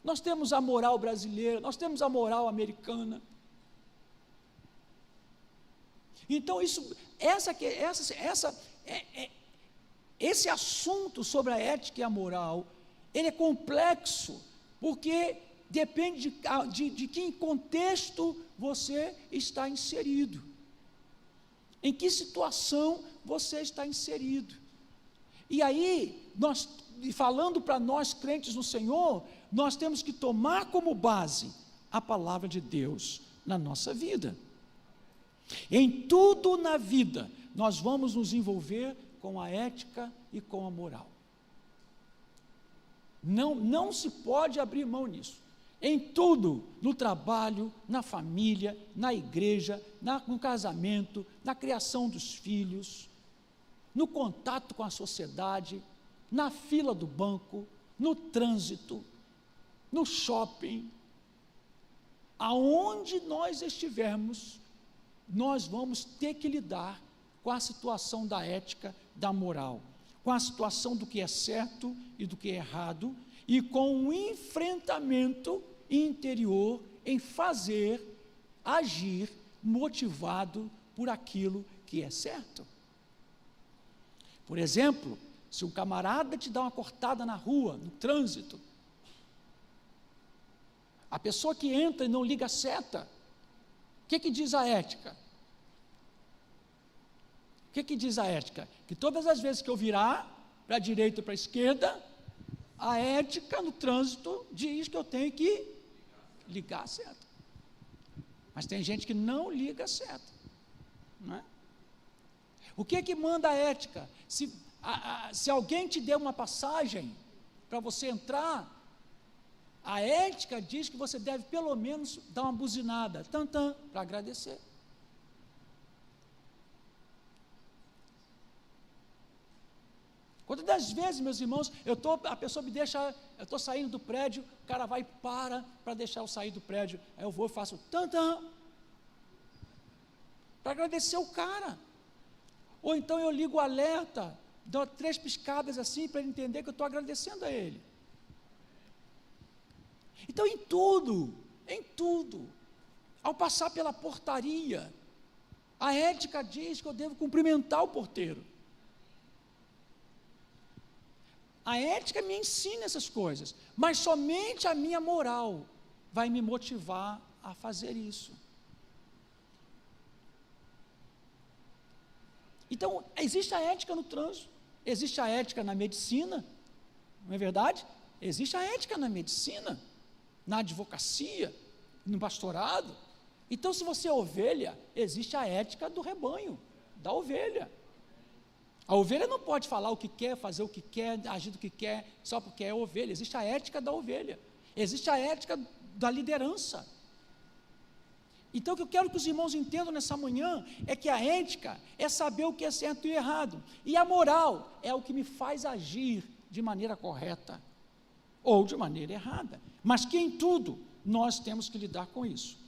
nós temos a moral brasileira, nós temos a moral americana. Então, esse assunto sobre a ética e a moral, ele é complexo, porque depende de que contexto você está inserido, em que situação você está inserido. E aí, falando para nós crentes no Senhor, nós temos que tomar como base a palavra de Deus na nossa vida. Em tudo na vida, nós vamos nos envolver com a ética e com a moral. Não se pode abrir mão nisso. Em tudo, no trabalho, na família, na igreja, no casamento, na criação dos filhos, no contato com a sociedade, na fila do banco, no trânsito, no shopping, aonde nós estivermos, nós vamos ter que lidar com a situação da ética, da moral, com a situação do que é certo e do que é errado, e com um enfrentamento interior em fazer, agir, motivado por aquilo que é certo. Por exemplo, se um camarada te dá uma cortada na rua, no trânsito, a pessoa que entra e não liga a seta, o que diz a ética? O que diz a ética? Que todas as vezes que eu virar para a direita ou para a esquerda, a ética no trânsito diz que eu tenho que ligar a seta. Mas tem gente que não liga a seta, não é? O que é que manda a ética? Se alguém te deu uma passagem para você entrar, a ética diz que você deve pelo menos dar uma buzinada, tantã, para agradecer. Quantas das vezes, meus irmãos, a pessoa me deixa, eu estou saindo do prédio, o cara vai e para deixar eu sair do prédio, aí eu vou e faço tantã, para agradecer o cara. Ou então eu ligo o alerta, dou 3 piscadas assim, para ele entender que eu estou agradecendo a ele. Então, em tudo, ao passar pela portaria, a ética diz que eu devo cumprimentar o porteiro. A ética me ensina essas coisas, mas somente a minha moral vai me motivar a fazer isso. Então, existe a ética no trânsito, existe a ética na medicina, não é verdade? Existe a ética na medicina, na advocacia, no pastorado. Então, se você é ovelha, existe a ética do rebanho, da ovelha. A ovelha não pode falar o que quer, fazer o que quer, agir do que quer, só porque é ovelha. Existe a ética da ovelha, existe a ética da liderança. Então, o que eu quero que os irmãos entendam nessa manhã é que a ética é saber o que é certo e errado, e a moral é o que me faz agir de maneira correta ou de maneira errada, mas que em tudo nós temos que lidar com isso.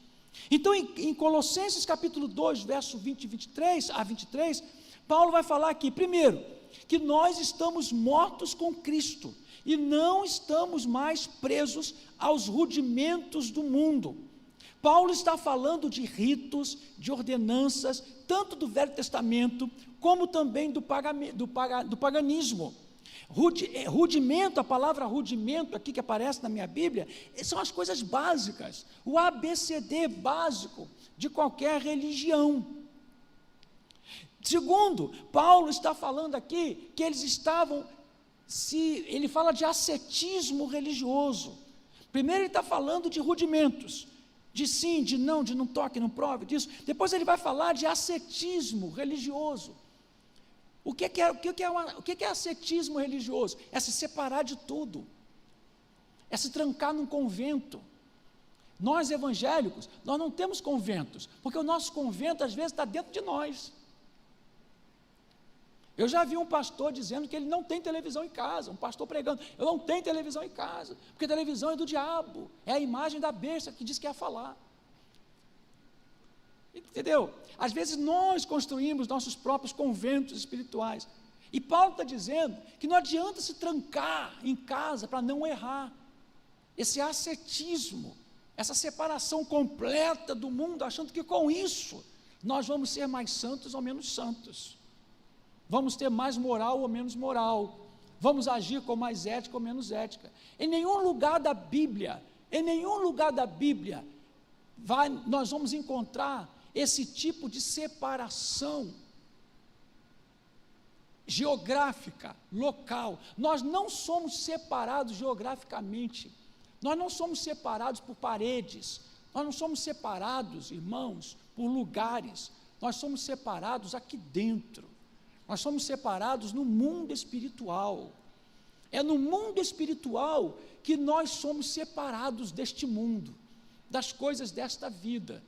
Então, em Colossenses capítulo 2, verso 20 e 23 a 23, Paulo vai falar aqui, primeiro, que nós estamos mortos com Cristo e não estamos mais presos aos rudimentos do mundo. Paulo está falando de ritos, de ordenanças, tanto do Velho Testamento, como também do paganismo. Rudimento, a palavra rudimento aqui que aparece na minha Bíblia, são as coisas básicas, o ABCD básico de qualquer religião. Segundo, Paulo está falando aqui que eles estavam, ele fala de ascetismo religioso. Primeiro ele está falando de rudimentos, de sim, de não toque, não prove, disso. Depois ele vai falar de ascetismo religioso. O que é ascetismo religioso? É se separar de tudo, é se trancar num convento. Nós evangélicos, nós não temos conventos, porque o nosso convento às vezes está dentro de nós. Eu já vi um pastor dizendo que ele não tem televisão em casa, um pastor pregando, eu não tenho televisão em casa, porque televisão é do diabo, é a imagem da besta que diz que ia falar. Entendeu? Às vezes nós construímos nossos próprios conventos espirituais, e Paulo está dizendo que não adianta se trancar em casa para não errar. Esse ascetismo, essa separação completa do mundo, achando que com isso nós vamos ser mais santos ou menos santos. Vamos ter mais moral ou menos moral, vamos agir com mais ética ou menos ética. Em nenhum lugar da Bíblia, nós vamos encontrar esse tipo de separação geográfica, local. Nós não somos separados geograficamente, nós não somos separados por paredes, nós não somos separados, irmãos, por lugares, nós somos separados aqui dentro. Nós somos separados no mundo espiritual. É no mundo espiritual que nós somos separados deste mundo, das coisas desta vida.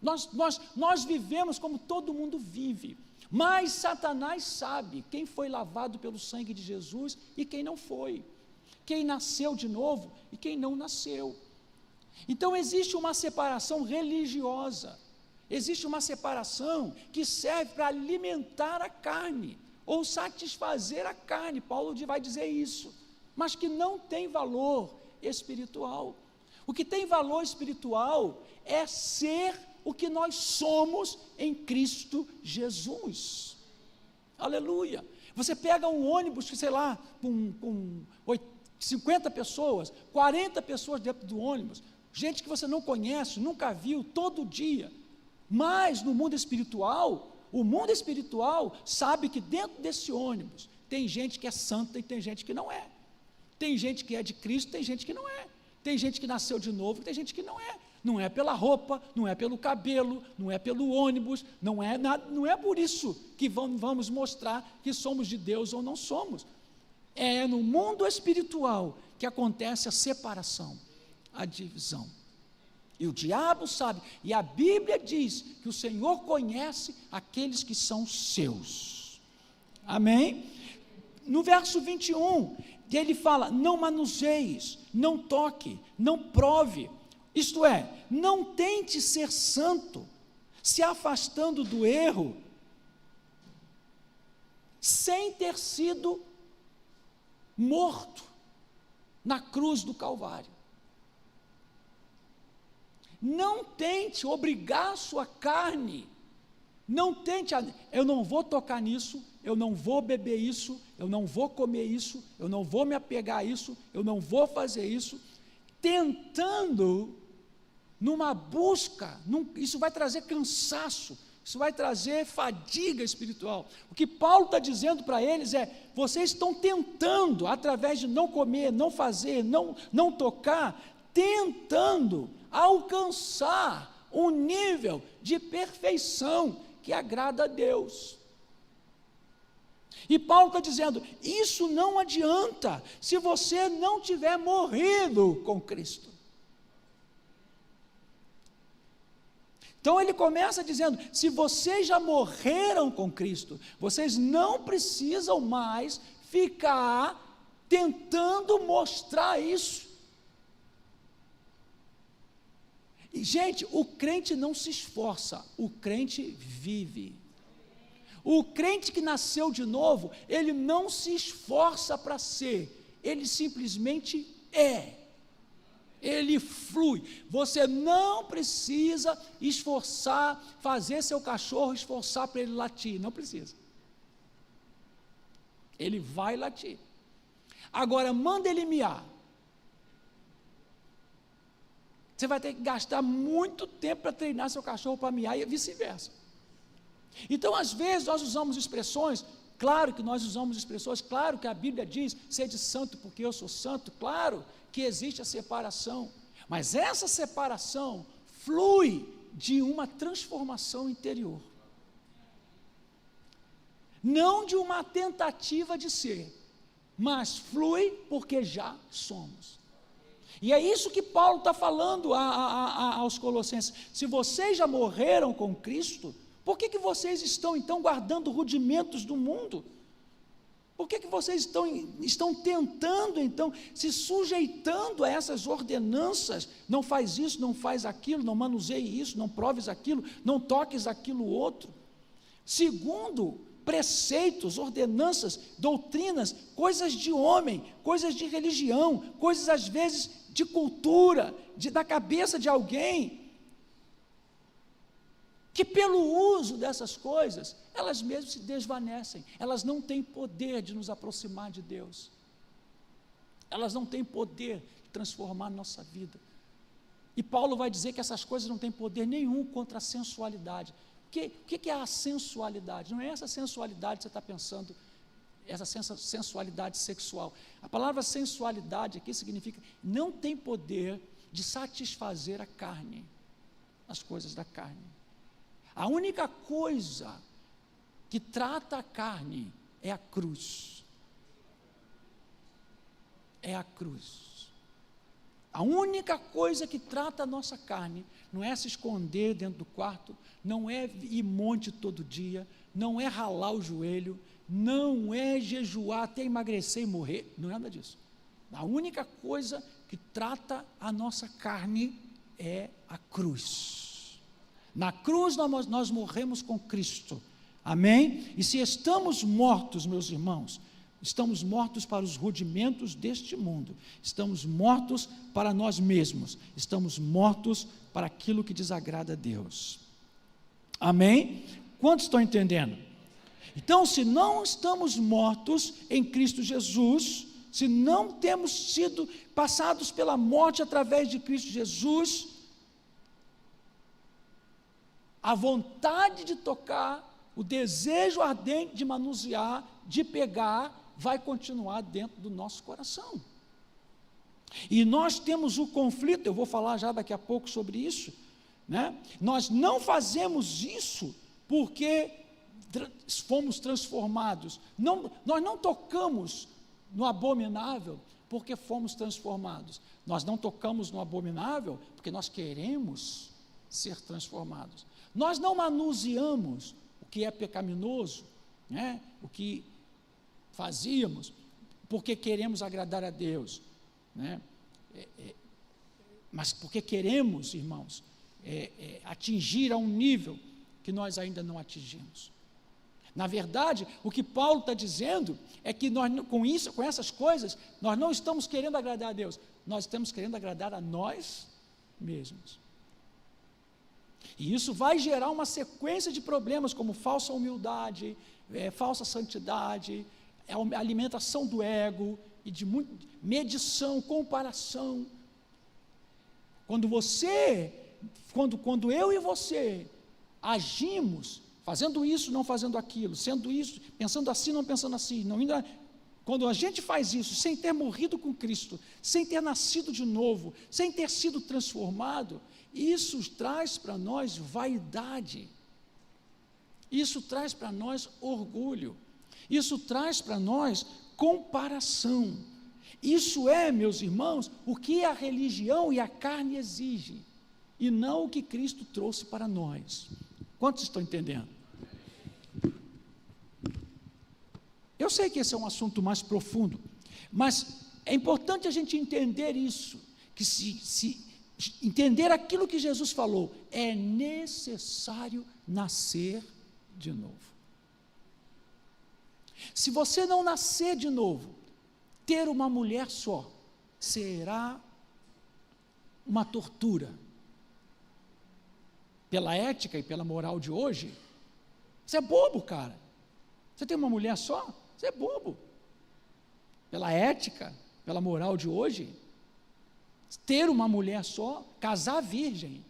Nós vivemos como todo mundo vive, mas Satanás sabe quem foi lavado pelo sangue de Jesus e quem não foi, quem nasceu de novo e quem não nasceu. Então existe uma separação religiosa. Existe uma separação que serve para alimentar a carne, ou satisfazer a carne, Paulo vai dizer isso, mas que não tem valor espiritual. O que tem valor espiritual é ser o que nós somos em Cristo Jesus. Aleluia! Você pega um ônibus, sei lá, com 50 pessoas, 40 pessoas dentro do ônibus, gente que você não conhece, nunca viu, todo dia. Mas no mundo espiritual, o mundo espiritual sabe que dentro desse ônibus tem gente que é santa e tem gente que não é. Tem gente que é de Cristo, tem gente que não é. Tem gente que nasceu de novo, tem gente que não é. Não é pela roupa, não é pelo cabelo, não é pelo ônibus, não é por isso que vamos mostrar que somos de Deus ou não somos. É no mundo espiritual que acontece a separação, a divisão. E o diabo sabe, e a Bíblia diz que o Senhor conhece aqueles que são seus. Amém? No verso 21, ele fala: não manuseis, não toque, não prove. Isto é, não tente ser santo, se afastando do erro, sem ter sido morto na cruz do Calvário. Não tente obrigar a sua carne, não tente, eu não vou tocar nisso, eu não vou beber isso, eu não vou comer isso, eu não vou me apegar a isso, eu não vou fazer isso, tentando, numa busca, isso vai trazer cansaço, isso vai trazer fadiga espiritual. O que Paulo está dizendo para eles é: vocês estão tentando, através de não comer, não fazer, não tocar, tentando alcançar um nível de perfeição que agrada a Deus. E Paulo está dizendo: isso não adianta se você não tiver morrido com Cristo. Então ele começa dizendo: se vocês já morreram com Cristo, vocês não precisam mais ficar tentando mostrar isso. E, gente, o crente não se esforça, o crente vive. O crente que nasceu de novo, ele não se esforça para ser, ele simplesmente é. Ele flui. Você não precisa esforçar, fazer seu cachorro esforçar para ele latir, não precisa. Ele vai latir. Agora, manda ele miar. Você vai ter que gastar muito tempo para treinar seu cachorro para miar e vice-versa. Então, às vezes, nós usamos expressões, claro que nós usamos expressões, claro que a Bíblia diz: sede santo porque eu sou santo, claro que existe a separação, mas essa separação flui de uma transformação interior, não de uma tentativa de ser, mas flui porque já somos. E é isso que Paulo está falando aos Colossenses: se vocês já morreram com Cristo, por que vocês estão então guardando rudimentos do mundo? Por que vocês estão tentando então, se sujeitando a essas ordenanças? Não faz isso, não faz aquilo, não manuseie isso, não proves aquilo, não toques aquilo outro. Segundo preceitos, ordenanças, doutrinas, coisas de homem, coisas de religião, coisas às vezes de cultura, da cabeça de alguém, que pelo uso dessas coisas, elas mesmas se desvanecem, elas não têm poder de nos aproximar de Deus, elas não têm poder de transformar a nossa vida. E Paulo vai dizer que essas coisas não têm poder nenhum contra a sensualidade. O que é a sensualidade? Não é essa sensualidade que você está pensando, essa sensualidade sexual. A palavra sensualidade aqui significa não tem poder de satisfazer a carne, as coisas da carne. A única coisa que trata a carne é a cruz. É a cruz. A única coisa que trata a nossa carne não é se esconder dentro do quarto, não é ir monte todo dia, não é ralar o joelho, não é jejuar até emagrecer e morrer, não é nada disso. A única coisa que trata a nossa carne é a cruz. Na cruz nós morremos com Cristo, amém? E se estamos mortos, meus irmãos, estamos mortos para os rudimentos deste mundo, estamos mortos para nós mesmos, estamos mortos para aquilo que desagrada a Deus, amém? Quantos estão entendendo? Então, se não estamos mortos em Cristo Jesus, se não temos sido passados pela morte através de Cristo Jesus, a vontade de tocar, o desejo ardente de manusear, de pegar, vai continuar dentro do nosso coração. E nós temos o conflito, eu vou falar já daqui a pouco sobre isso, né? Nós não fazemos isso porque fomos transformados, nós não tocamos no abominável porque fomos transformados, nós não tocamos no abominável porque nós queremos ser transformados, nós não manuseamos o que é pecaminoso, né? O que fazíamos porque queremos agradar a Deus, né? Mas porque queremos, irmãos, atingir a um nível que nós ainda não atingimos. Na verdade, o que Paulo está dizendo é que nós, com essas coisas, nós não estamos querendo agradar a Deus, nós estamos querendo agradar a nós mesmos. E isso vai gerar uma sequência de problemas, como falsa humildade, falsa santidade, a alimentação do ego, e de medição, comparação. Quando eu e você agimos, fazendo isso, não fazendo aquilo, sendo isso, pensando assim, não pensando assim, quando a gente faz isso, sem ter morrido com Cristo, sem ter nascido de novo, sem ter sido transformado, isso traz para nós vaidade, isso traz para nós orgulho, isso traz para nós comparação. Isso meus irmãos, o que a religião e a carne exigem, e não o que Cristo trouxe para nós. Quantos estão entendendo? Eu sei que esse é um assunto mais profundo, mas é importante a gente entender isso, que se entender aquilo que Jesus falou, é necessário nascer de novo. Se você não nascer de novo, ter uma mulher só será uma tortura. Pela ética e pela moral de hoje, você é bobo, cara. Você tem uma mulher só? Você é bobo. Pela ética, pela moral de hoje, ter uma mulher só, casar virgem,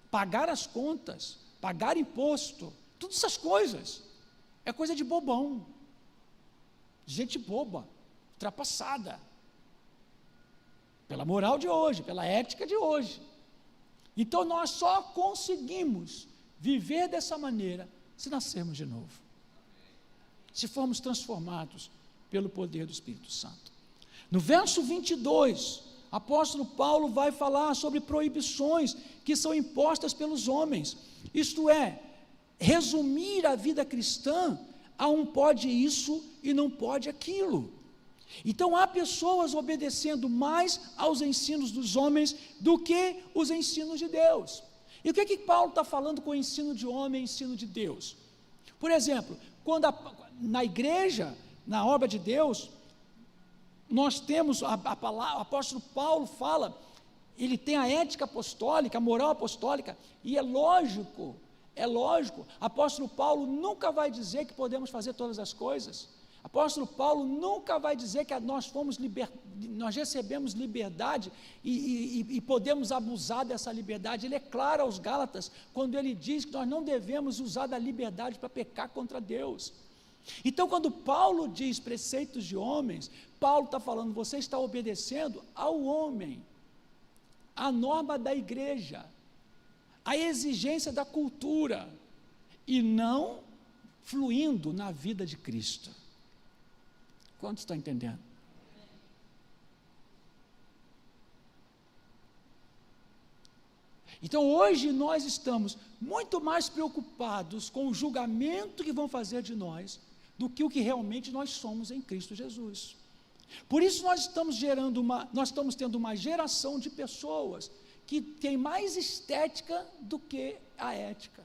pagar as contas, pagar imposto, todas essas coisas, é coisa de bobão, gente boba, ultrapassada, pela moral de hoje, pela ética de hoje. Então nós só conseguimos viver dessa maneira se nascermos de novo, se formos transformados pelo poder do Espírito Santo. No verso 22, apóstolo Paulo vai falar sobre proibições que são impostas pelos homens, isto é, resumir a vida cristã a um pode isso e não pode aquilo. Então há pessoas obedecendo mais aos ensinos dos homens do que os ensinos de Deus. E o que Paulo está falando com o ensino de homem e ensino de Deus? Por exemplo, quando na igreja, na obra de Deus, nós temos a palavra, o apóstolo Paulo fala, ele tem a ética apostólica, a moral apostólica, e é lógico, apóstolo Paulo nunca vai dizer que podemos fazer todas as coisas, apóstolo Paulo nunca vai dizer que nós recebemos liberdade e podemos abusar dessa liberdade. Ele é claro aos Gálatas, quando ele diz que nós não devemos usar da liberdade para pecar contra Deus. Então quando Paulo diz preceitos de homens, Paulo está falando, você está obedecendo ao homem, à norma da igreja, à exigência da cultura, e não fluindo na vida de Cristo. Quantos estão entendendo? Então hoje nós estamos muito mais preocupados com o julgamento que vão fazer de nós, do que o que realmente nós somos em Cristo Jesus. Por isso nós estamos tendo uma geração de pessoas que tem mais estética do que a ética,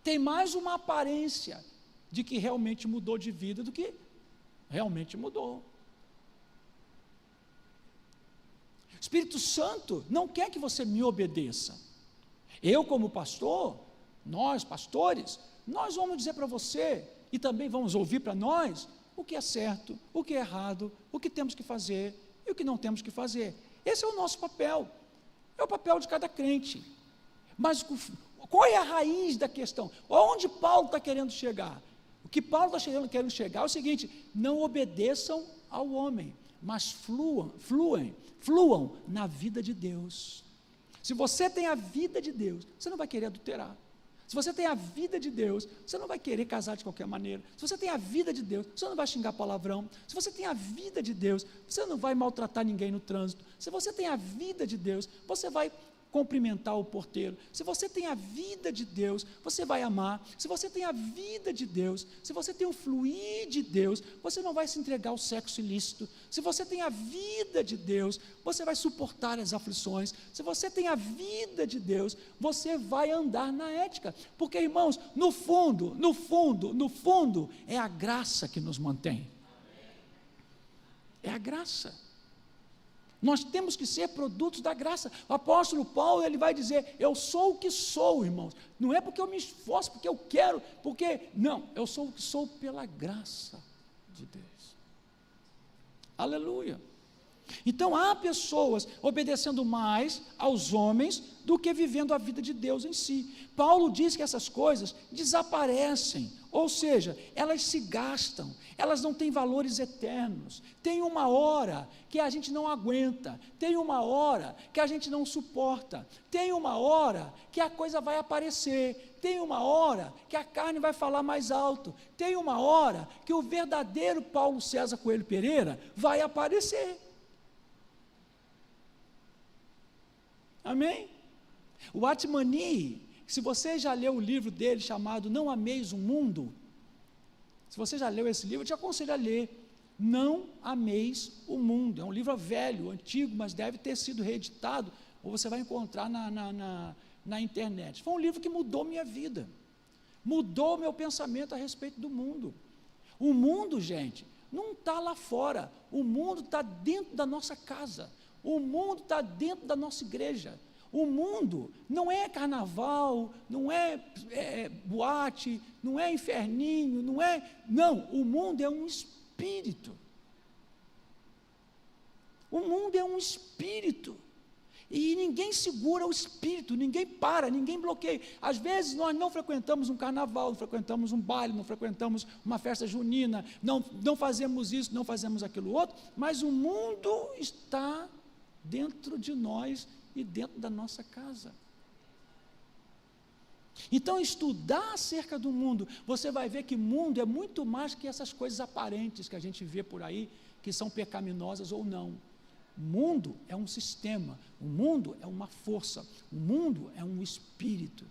tem mais uma aparência de que realmente mudou de vida do que realmente mudou. O Espírito Santo não quer que você me obedeça. Eu como pastor, nós pastores, nós vamos dizer para você, e também vamos ouvir para nós, o que é certo, o que é errado, o que temos que fazer e o que não temos que fazer. Esse é o nosso papel, é o papel de cada crente. Mas qual é a raiz da questão? Onde Paulo está querendo chegar? O que Paulo está querendo chegar é o seguinte: não obedeçam ao homem, mas fluam na vida de Deus. Se você tem a vida de Deus, você não vai querer adulterar. Se você tem a vida de Deus, você não vai querer casar de qualquer maneira. Se você tem a vida de Deus, você não vai xingar palavrão. Se você tem a vida de Deus, você não vai maltratar ninguém no trânsito. Se você tem a vida de Deus, você vai cumprimentar o porteiro. Se você tem a vida de Deus, você vai amar. Se você tem a vida de Deus, se você tem o fluir de Deus, você não vai se entregar ao sexo ilícito. Se você tem a vida de Deus, você vai suportar as aflições. Se você tem a vida de Deus, você vai andar na ética. Porque, irmãos, no fundo, é a graça que nos mantém. É a graça. Nós temos que ser produtos da graça. O apóstolo Paulo, ele vai dizer, eu sou o que sou, irmãos, não é porque eu me esforço, porque eu quero, não, eu sou o que sou pela graça de Deus. Aleluia. Então há pessoas obedecendo mais aos homens do que vivendo a vida de Deus em si. Paulo diz que essas coisas desaparecem, ou seja, elas se gastam, elas não têm valores eternos. Tem uma hora que a gente não aguenta, tem uma hora que a gente não suporta, tem uma hora que a coisa vai aparecer, tem uma hora que a carne vai falar mais alto, tem uma hora que o verdadeiro Paulo César Coelho Pereira vai aparecer. Amém? O Atmani, se você já leu o livro dele chamado Não Ameis o Mundo, se você já leu esse livro, eu te aconselho a ler. Não Ameis o Mundo. É um livro velho, antigo, mas deve ter sido reeditado, ou você vai encontrar na internet. Foi um livro que mudou minha vida, mudou meu pensamento a respeito do mundo. O mundo, gente, não está lá fora, o mundo está dentro da nossa casa. O mundo está dentro da nossa igreja. O mundo não é carnaval, não é boate, não é inferninho, não, o mundo é um espírito. O mundo é um espírito. E ninguém segura o espírito, ninguém para, ninguém bloqueia. Às vezes nós não frequentamos um carnaval, não frequentamos um baile, não frequentamos uma festa junina, não fazemos isso, não fazemos aquilo outro, mas o mundo está dentro de nós e dentro da nossa casa. Então, estudar acerca do mundo, você vai ver que mundo é muito mais que essas coisas aparentes que a gente vê por aí, que são pecaminosas ou não. O mundo é um sistema, o mundo é uma força, o mundo é um espírito.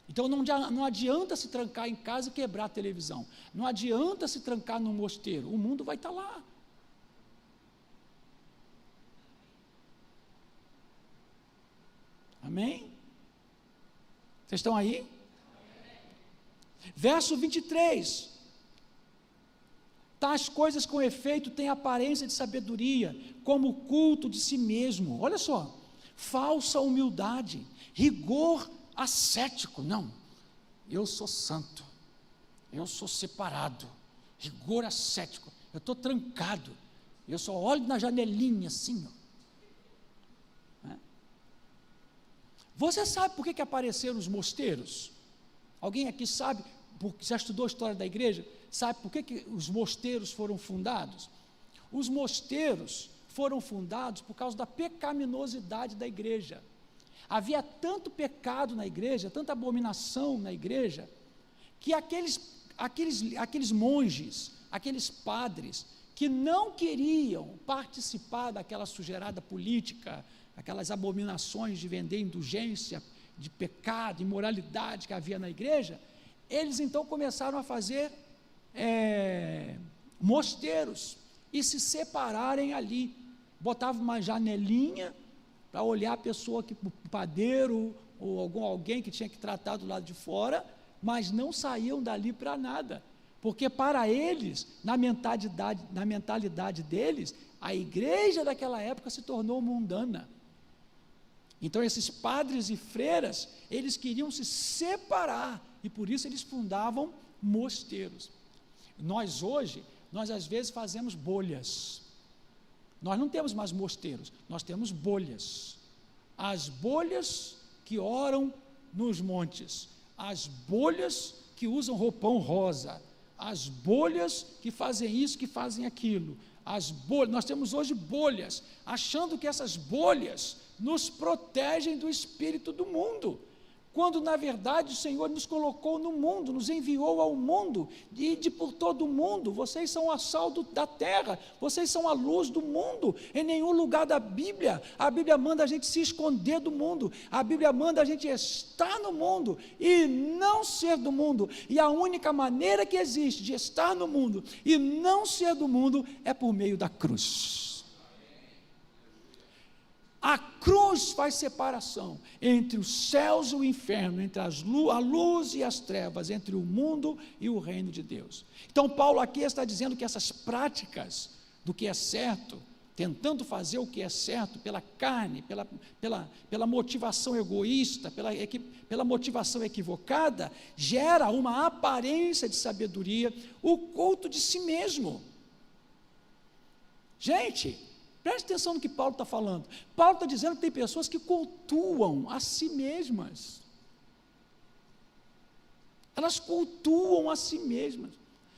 Então não adianta se trancar em casa e quebrar a televisão, não adianta se trancar no mosteiro, o mundo vai estar lá. Amém? Vocês estão aí? Amém. Verso 23. Tais coisas com efeito têm aparência de sabedoria, como o culto de si mesmo. Olha só, falsa humildade, rigor ascético. Não, eu sou santo, eu sou separado, rigor ascético, eu estou trancado, eu só olho na janelinha assim, ó. Você sabe por que apareceram os mosteiros? Alguém aqui sabe, porque já estudou a história da igreja, sabe por que os mosteiros foram fundados? Os mosteiros foram fundados por causa da pecaminosidade da igreja. Havia tanto pecado na igreja, tanta abominação na igreja, que aqueles monges, aqueles padres, que não queriam participar daquela sujeirada política, aquelas abominações de vender indulgência, de pecado, imoralidade que havia na igreja, eles então começaram a fazer mosteiros e se separarem ali, botavam uma janelinha para olhar a pessoa, o padeiro ou alguém que tinha que tratar do lado de fora, mas não saíam dali para nada, porque para eles, na mentalidade deles, a igreja daquela época se tornou mundana. Então esses padres e freiras, eles queriam se separar, e por isso eles fundavam mosteiros. Nós hoje, às vezes fazemos bolhas, nós não temos mais mosteiros, nós temos bolhas, as bolhas que oram nos montes, as bolhas que usam roupão rosa, as bolhas que fazem isso, que fazem aquilo. As bolhas, nós temos hoje bolhas, achando que essas bolhas nos protegem do espírito do mundo, quando na verdade o Senhor nos colocou no mundo, nos enviou ao mundo, e por todo o mundo. Vocês são o sal da terra, vocês são a luz do mundo. Em nenhum lugar da Bíblia, a Bíblia manda a gente se esconder do mundo, a Bíblia manda a gente estar no mundo e não ser do mundo, e a única maneira que existe de estar no mundo e não ser do mundo é por meio da cruz. A cruz faz separação entre os céus e o inferno, entre a luz e as trevas, entre o mundo e o reino de Deus. Então Paulo aqui está dizendo que essas práticas do que é certo, tentando fazer o que é certo pela carne, pela motivação egoísta, pela motivação equivocada, gera uma aparência de sabedoria, o culto de si mesmo. Gente, preste atenção no que Paulo está falando. Paulo está dizendo que tem pessoas que cultuam a si mesmas. Elas cultuam a si mesmas.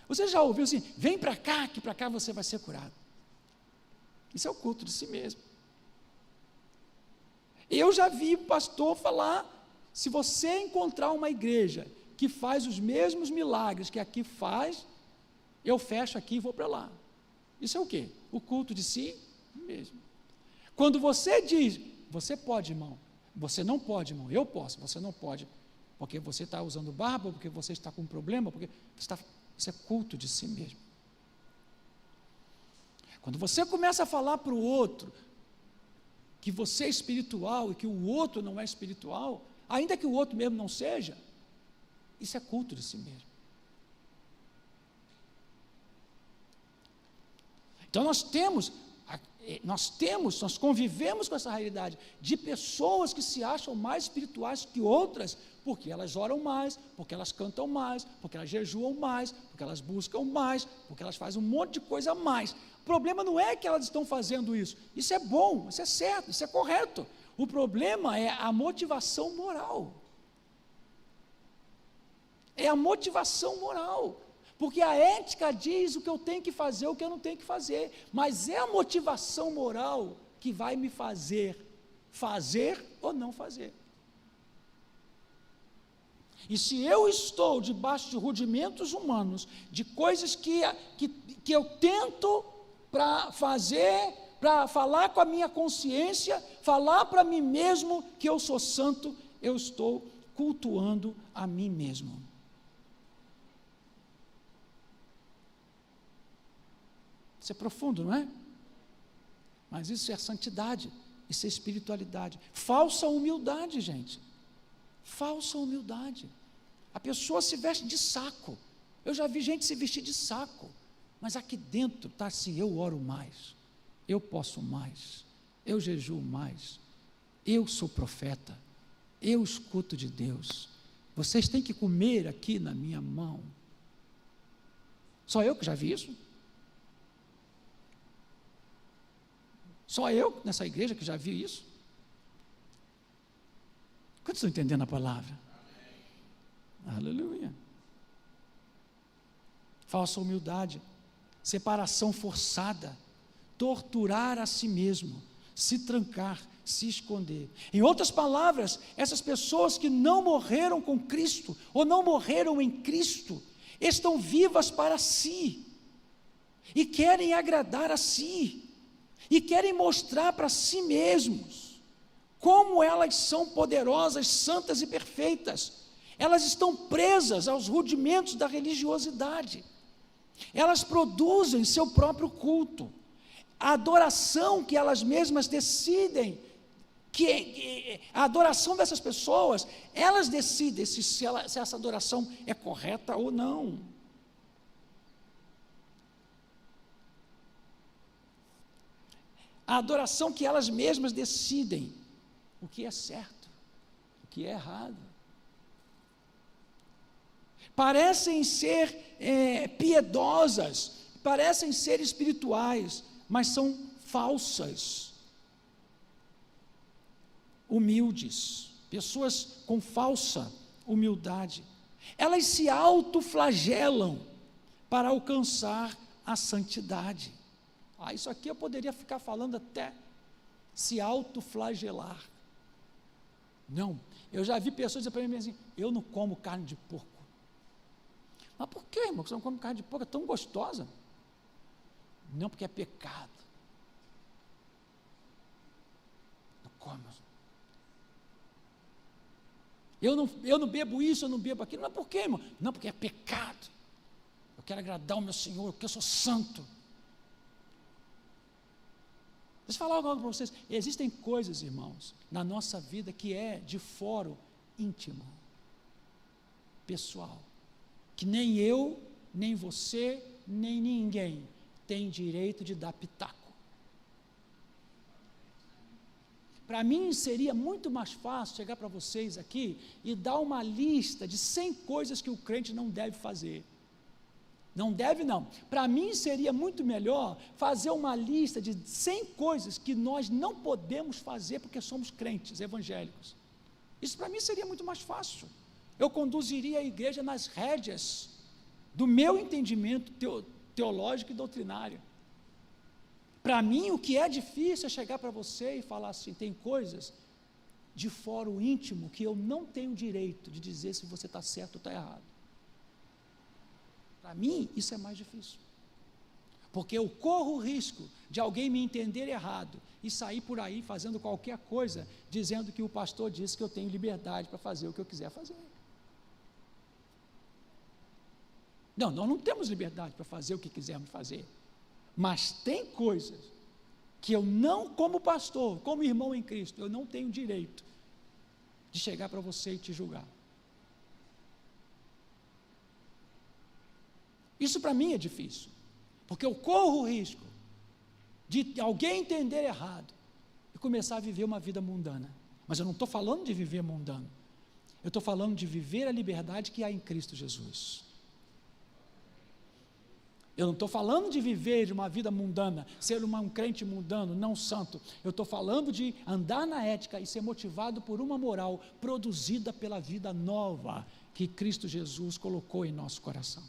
Você já ouviu assim, vem para cá, que para cá você vai ser curado. Isso é o culto de si mesmo. Eu já vi pastor falar, se você encontrar uma igreja que faz os mesmos milagres que aqui faz, eu fecho aqui e vou para lá. Isso é o quê? O culto de si mesmo. Quando você diz, você pode, irmão, você não pode, irmão, eu posso, você não pode, porque você está usando barba, porque você está com um problema, porque isso é culto de si mesmo. Quando você começa a falar para o outro que você é espiritual e que o outro não é espiritual, ainda que o outro mesmo não seja, isso é culto de si mesmo. Então nós convivemos com essa realidade de pessoas que se acham mais espirituais que outras, porque elas oram mais, porque elas cantam mais, porque elas jejuam mais, porque elas buscam mais, porque elas fazem um monte de coisa a mais. O problema não é que elas estão fazendo isso é bom, isso é certo, isso é correto. O problema é a motivação moral. É a motivação moral. Porque a ética diz o que eu tenho que fazer, o que eu não tenho que fazer, mas é a motivação moral que vai me fazer ou não fazer. E se eu estou debaixo de rudimentos humanos, de coisas que eu tento para fazer, para falar com a minha consciência, falar para mim mesmo que eu sou santo, eu estou cultuando a mim mesmo. Isso é profundo, não é? Mas isso é santidade, isso é espiritualidade. Falsa humildade, gente. Falsa humildade. A pessoa se veste de saco. Eu já vi gente se vestir de saco, mas aqui dentro está assim, eu oro mais, eu posso mais, eu jejuo mais, eu sou profeta, eu escuto de Deus. Vocês têm que comer aqui na minha mão. Só eu que já vi isso? Só eu, nessa igreja, que já vi isso? Quantos estão entendendo a palavra? Amém. Aleluia. Falsa humildade, separação forçada, torturar a si mesmo, se trancar, se esconder. Em outras palavras, essas pessoas que não morreram com Cristo, ou não morreram em Cristo, estão vivas para si, e querem agradar a si, e querem mostrar para si mesmos como elas são poderosas, santas e perfeitas. Elas estão presas aos rudimentos da religiosidade. Elas produzem seu próprio culto. A adoração que elas mesmas decidem, a adoração dessas pessoas, elas decidem se essa adoração é correta ou não. A adoração que elas mesmas decidem o que é certo, o que é errado. Parecem ser piedosas, parecem ser espirituais, mas são falsas. Humildes, pessoas com falsa humildade. Elas se autoflagelam, para alcançar a santidade. Isso aqui eu poderia ficar falando até se autoflagelar. Não, eu já vi pessoas dizer para mim assim: eu não como carne de porco. Mas por que, irmão, que você não come carne de porco? É tão gostosa. Não, porque é pecado. Não come. Eu não bebo isso, eu não bebo aquilo. Mas por quê, irmão? Não, porque é pecado. Eu quero agradar o meu Senhor, porque eu sou santo. Deixa eu falar algo para vocês. Existem coisas, irmãos, na nossa vida que é de foro íntimo, pessoal, que nem eu, nem você, nem ninguém tem direito de dar pitaco. Para mim seria muito mais fácil chegar para vocês aqui e dar uma lista de 100 coisas que o crente não deve fazer. Não deve, não. Para mim seria muito melhor fazer uma lista de 100 coisas que nós não podemos fazer porque somos crentes evangélicos. Isso para mim seria muito mais fácil. Eu conduziria a igreja nas rédeas do meu entendimento teológico e doutrinário. Para mim, o que é difícil é chegar para você e falar assim: tem coisas de foro íntimo que eu não tenho direito de dizer se você está certo ou está errado. Para mim, isso é mais difícil, porque eu corro o risco de alguém me entender errado e sair por aí fazendo qualquer coisa, dizendo que o pastor disse que eu tenho liberdade para fazer o que eu quiser fazer. Não, nós não temos liberdade para fazer o que quisermos fazer, mas tem coisas que eu não, como pastor, como irmão em Cristo, eu não tenho direito de chegar para você e te julgar. Isso para mim é difícil, porque eu corro o risco de alguém entender errado e começar a viver uma vida mundana. Mas eu não estou falando de viver mundano, eu estou falando de viver a liberdade que há em Cristo Jesus. Eu não estou falando de viver de uma vida mundana, ser um crente mundano, não santo. Eu estou falando de andar na ética e ser motivado por uma moral produzida pela vida nova que Cristo Jesus colocou em nosso coração.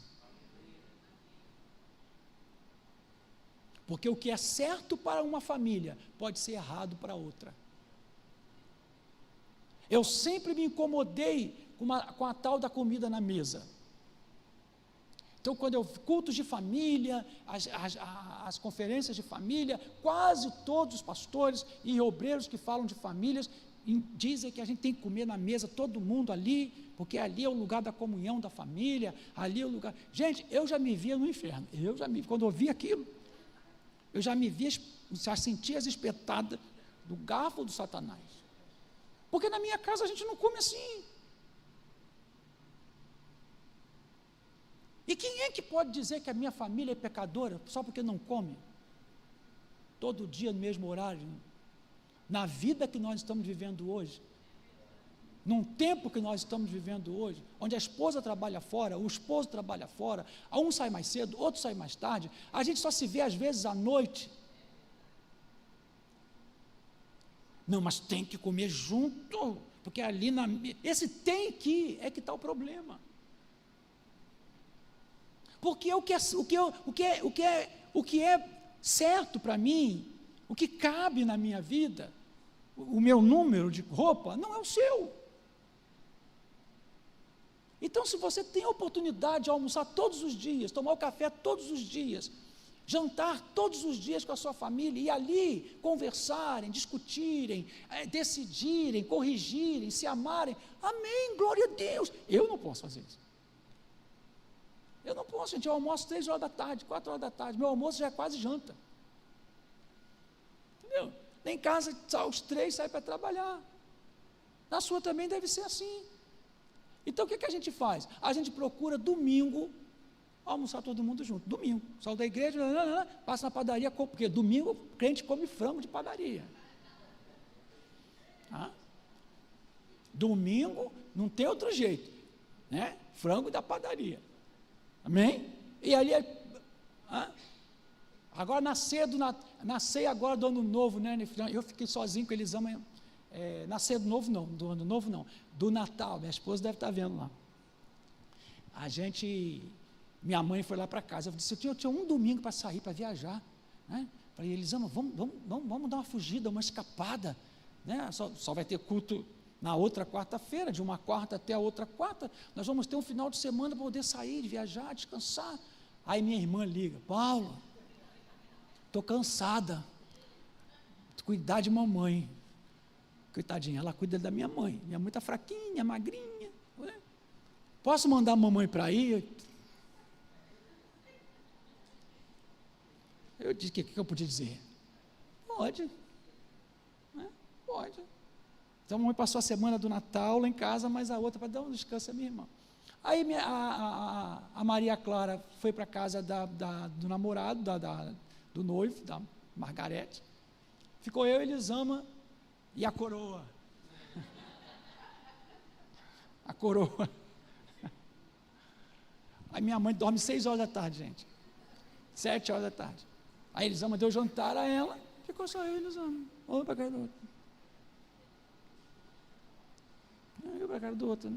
Porque o que é certo para uma família pode ser errado para outra. Eu sempre me incomodei com a tal da comida na mesa. Então, quando cultos de família, as conferências de família, quase todos os pastores e obreiros que falam de famílias dizem que a gente tem que comer na mesa, todo mundo ali, porque ali é o lugar da comunhão da família, ali é o lugar. Gente, eu já me via no inferno. Quando eu vi aquilo, eu já me via, já sentia as espetadas do garfo do Satanás. Porque na minha casa a gente não come assim. E quem é que pode dizer que a minha família é pecadora só porque não come? Todo dia no mesmo horário, na vida que nós estamos vivendo hoje, num tempo que nós estamos vivendo hoje, onde a esposa trabalha fora, o esposo trabalha fora, um sai mais cedo, outro sai mais tarde, a gente só se vê às vezes à noite. Não, mas tem que comer junto, porque ali esse tem que é que está o problema. Porque o que é certo para mim, o que cabe na minha vida, o meu número de roupa, não é o seu. Então, se você tem a oportunidade de almoçar todos os dias, tomar o café todos os dias, jantar todos os dias com a sua família, e ali conversarem, discutirem, decidirem, corrigirem, se amarem, amém, glória a Deus. Eu não posso fazer isso. Eu não posso, gente, eu almoço 3 horas da tarde, 4 horas da tarde, meu almoço já é quase janta. Entendeu? Em casa, os 3 saem para trabalhar. Na sua também deve ser assim. Então, o que a gente faz? A gente procura domingo, almoçar todo mundo junto. Domingo, sai da igreja, passa na padaria, porque domingo o crente come frango de padaria. Domingo, não tem outro jeito, né? Frango da padaria. Amém? E ali, agora na ceia agora do ano novo, né? Eu fiquei sozinho com eles, na ceia do novo não, do ano novo não, do Natal, minha esposa deve estar vendo lá. A gente, minha mãe foi lá para casa, eu disse, eu tinha um domingo para sair, para viajar, né? Falei, Elisama, vamos dar uma fugida, uma escapada, né? Só vai ter culto na outra quarta-feira, de uma quarta até a outra quarta, nós vamos ter um final de semana para poder sair, viajar, descansar. Aí minha irmã liga, Paulo, estou cansada, cuidar de mamãe. Coitadinha, ela cuida da minha mãe está fraquinha, magrinha, né? Posso mandar a mamãe para ir? Eu disse, o que eu podia dizer? Pode, né? Pode. Então a mamãe passou a semana do Natal lá em casa, mas a outra para dar um descanso a minha irmã. Aí a Maria Clara foi para a casa do namorado, do noivo, da Margarete. Ficou eu, Elisama e a coroa. A coroa. Aí minha mãe dorme 6 horas da tarde, gente. 7 horas da tarde. Aí Elisama deu jantar a ela, ficou só eu e Elisama. Um para casa do outro. Eu para casa do outro.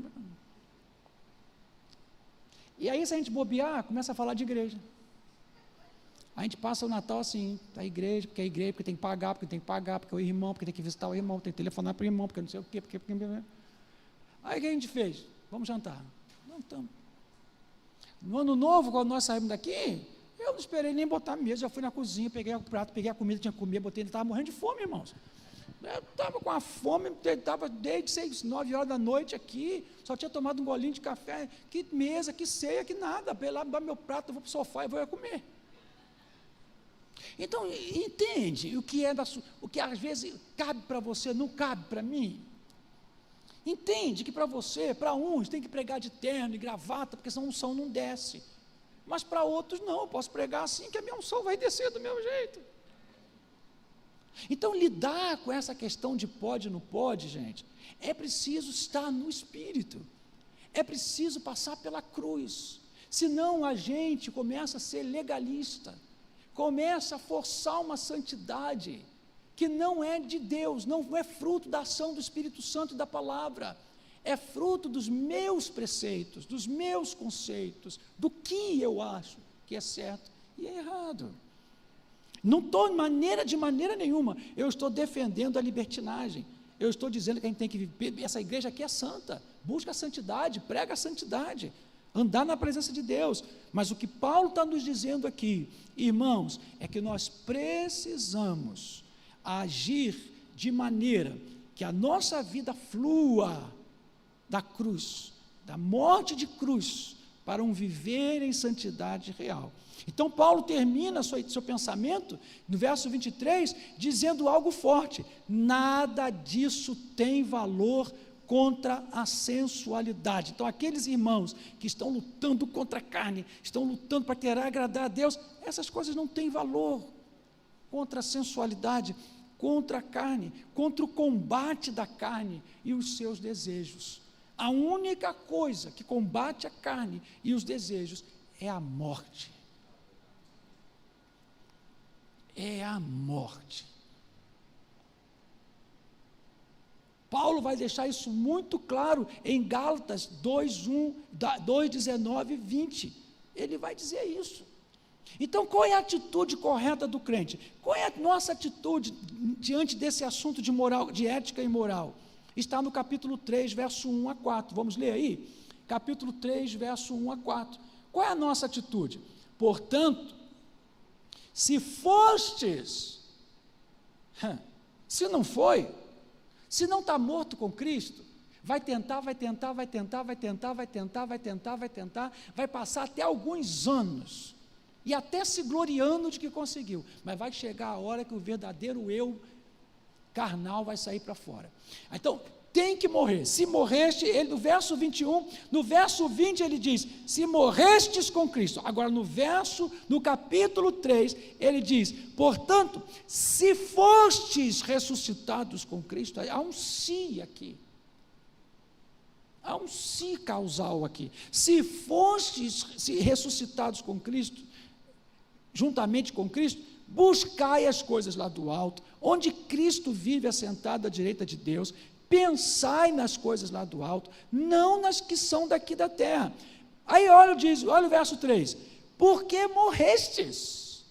E aí, se a gente bobear, começa a falar de igreja. A gente passa o Natal assim, a igreja, porque tem que pagar, porque o irmão, porque tem que visitar o irmão, tem que telefonar para o irmão, porque não sei o quê, porque. Aí o que a gente fez? Vamos jantar. Não estamos. No ano novo, quando nós saímos daqui, eu não esperei nem botar a mesa, já fui na cozinha, peguei o prato, peguei a comida, tinha que comer, botei, ele estava morrendo de fome, irmãos. Eu estava com a fome, estava desde 6, 9 horas da noite aqui, só tinha tomado um golinho de café, que mesa, que ceia, que nada, para lá, dar meu prato, eu vou para o sofá e vou comer. Então, entende o que às vezes cabe para você, não cabe para mim? Entende que para você, para uns, tem que pregar de terno e gravata, porque senão a unção não desce. Mas para outros não, eu posso pregar assim, que a minha unção vai descer do meu jeito. Então, lidar com essa questão de pode e não pode, gente, é preciso estar no Espírito, é preciso passar pela cruz, senão a gente começa a ser legalista, começa a forçar uma santidade que não é de Deus, não é fruto da ação do Espírito Santo e da palavra, é fruto dos meus preceitos, dos meus conceitos, do que eu acho que é certo e é errado. Não estou de maneira nenhuma, eu estou defendendo a libertinagem, eu estou dizendo que a gente tem que viver, essa igreja aqui é santa, busca a santidade, prega a santidade, andar na presença de Deus, mas o que Paulo está nos dizendo aqui, irmãos, é que nós precisamos agir de maneira que a nossa vida flua da cruz, da morte de cruz, para um viver em santidade real. Então Paulo termina seu pensamento, no verso 23, dizendo algo forte, nada disso tem valor contra a sensualidade. Então aqueles irmãos que estão lutando contra a carne, estão lutando para querer agradar a Deus, essas coisas não têm valor contra a sensualidade, contra a carne, contra o combate da carne e os seus desejos. A única coisa que combate a carne e os desejos é a morte. É a morte. Paulo vai deixar isso muito claro em Gálatas 2:1, 2:19 e 20. Ele vai dizer isso. Então, qual é a atitude correta do crente? Qual é a nossa atitude diante desse assunto de moral, de ética e moral? Está no capítulo 3, verso 1 a 4. Vamos ler aí? Capítulo 3, verso 1 a 4. Qual é a nossa atitude? Portanto, se fostes, se não foi, se não está morto com Cristo, vai tentar, vai passar até alguns anos, e até se gloriando de que conseguiu, mas vai chegar a hora que o verdadeiro eu carnal vai sair para fora. Então, tem que morrer. Se morreste, ele, no verso 21, no verso 20 ele diz, se morrestes com Cristo. Agora no capítulo 3, ele diz, portanto, se fostes ressuscitados com Cristo, há um se aqui. Há um se causal aqui. Se fostes ressuscitados com Cristo, juntamente com Cristo, buscai as coisas lá do alto, onde Cristo vive assentado à direita de Deus, pensai nas coisas lá do alto, não nas que são daqui da terra, Aí olha o verso 3, porque morrestes.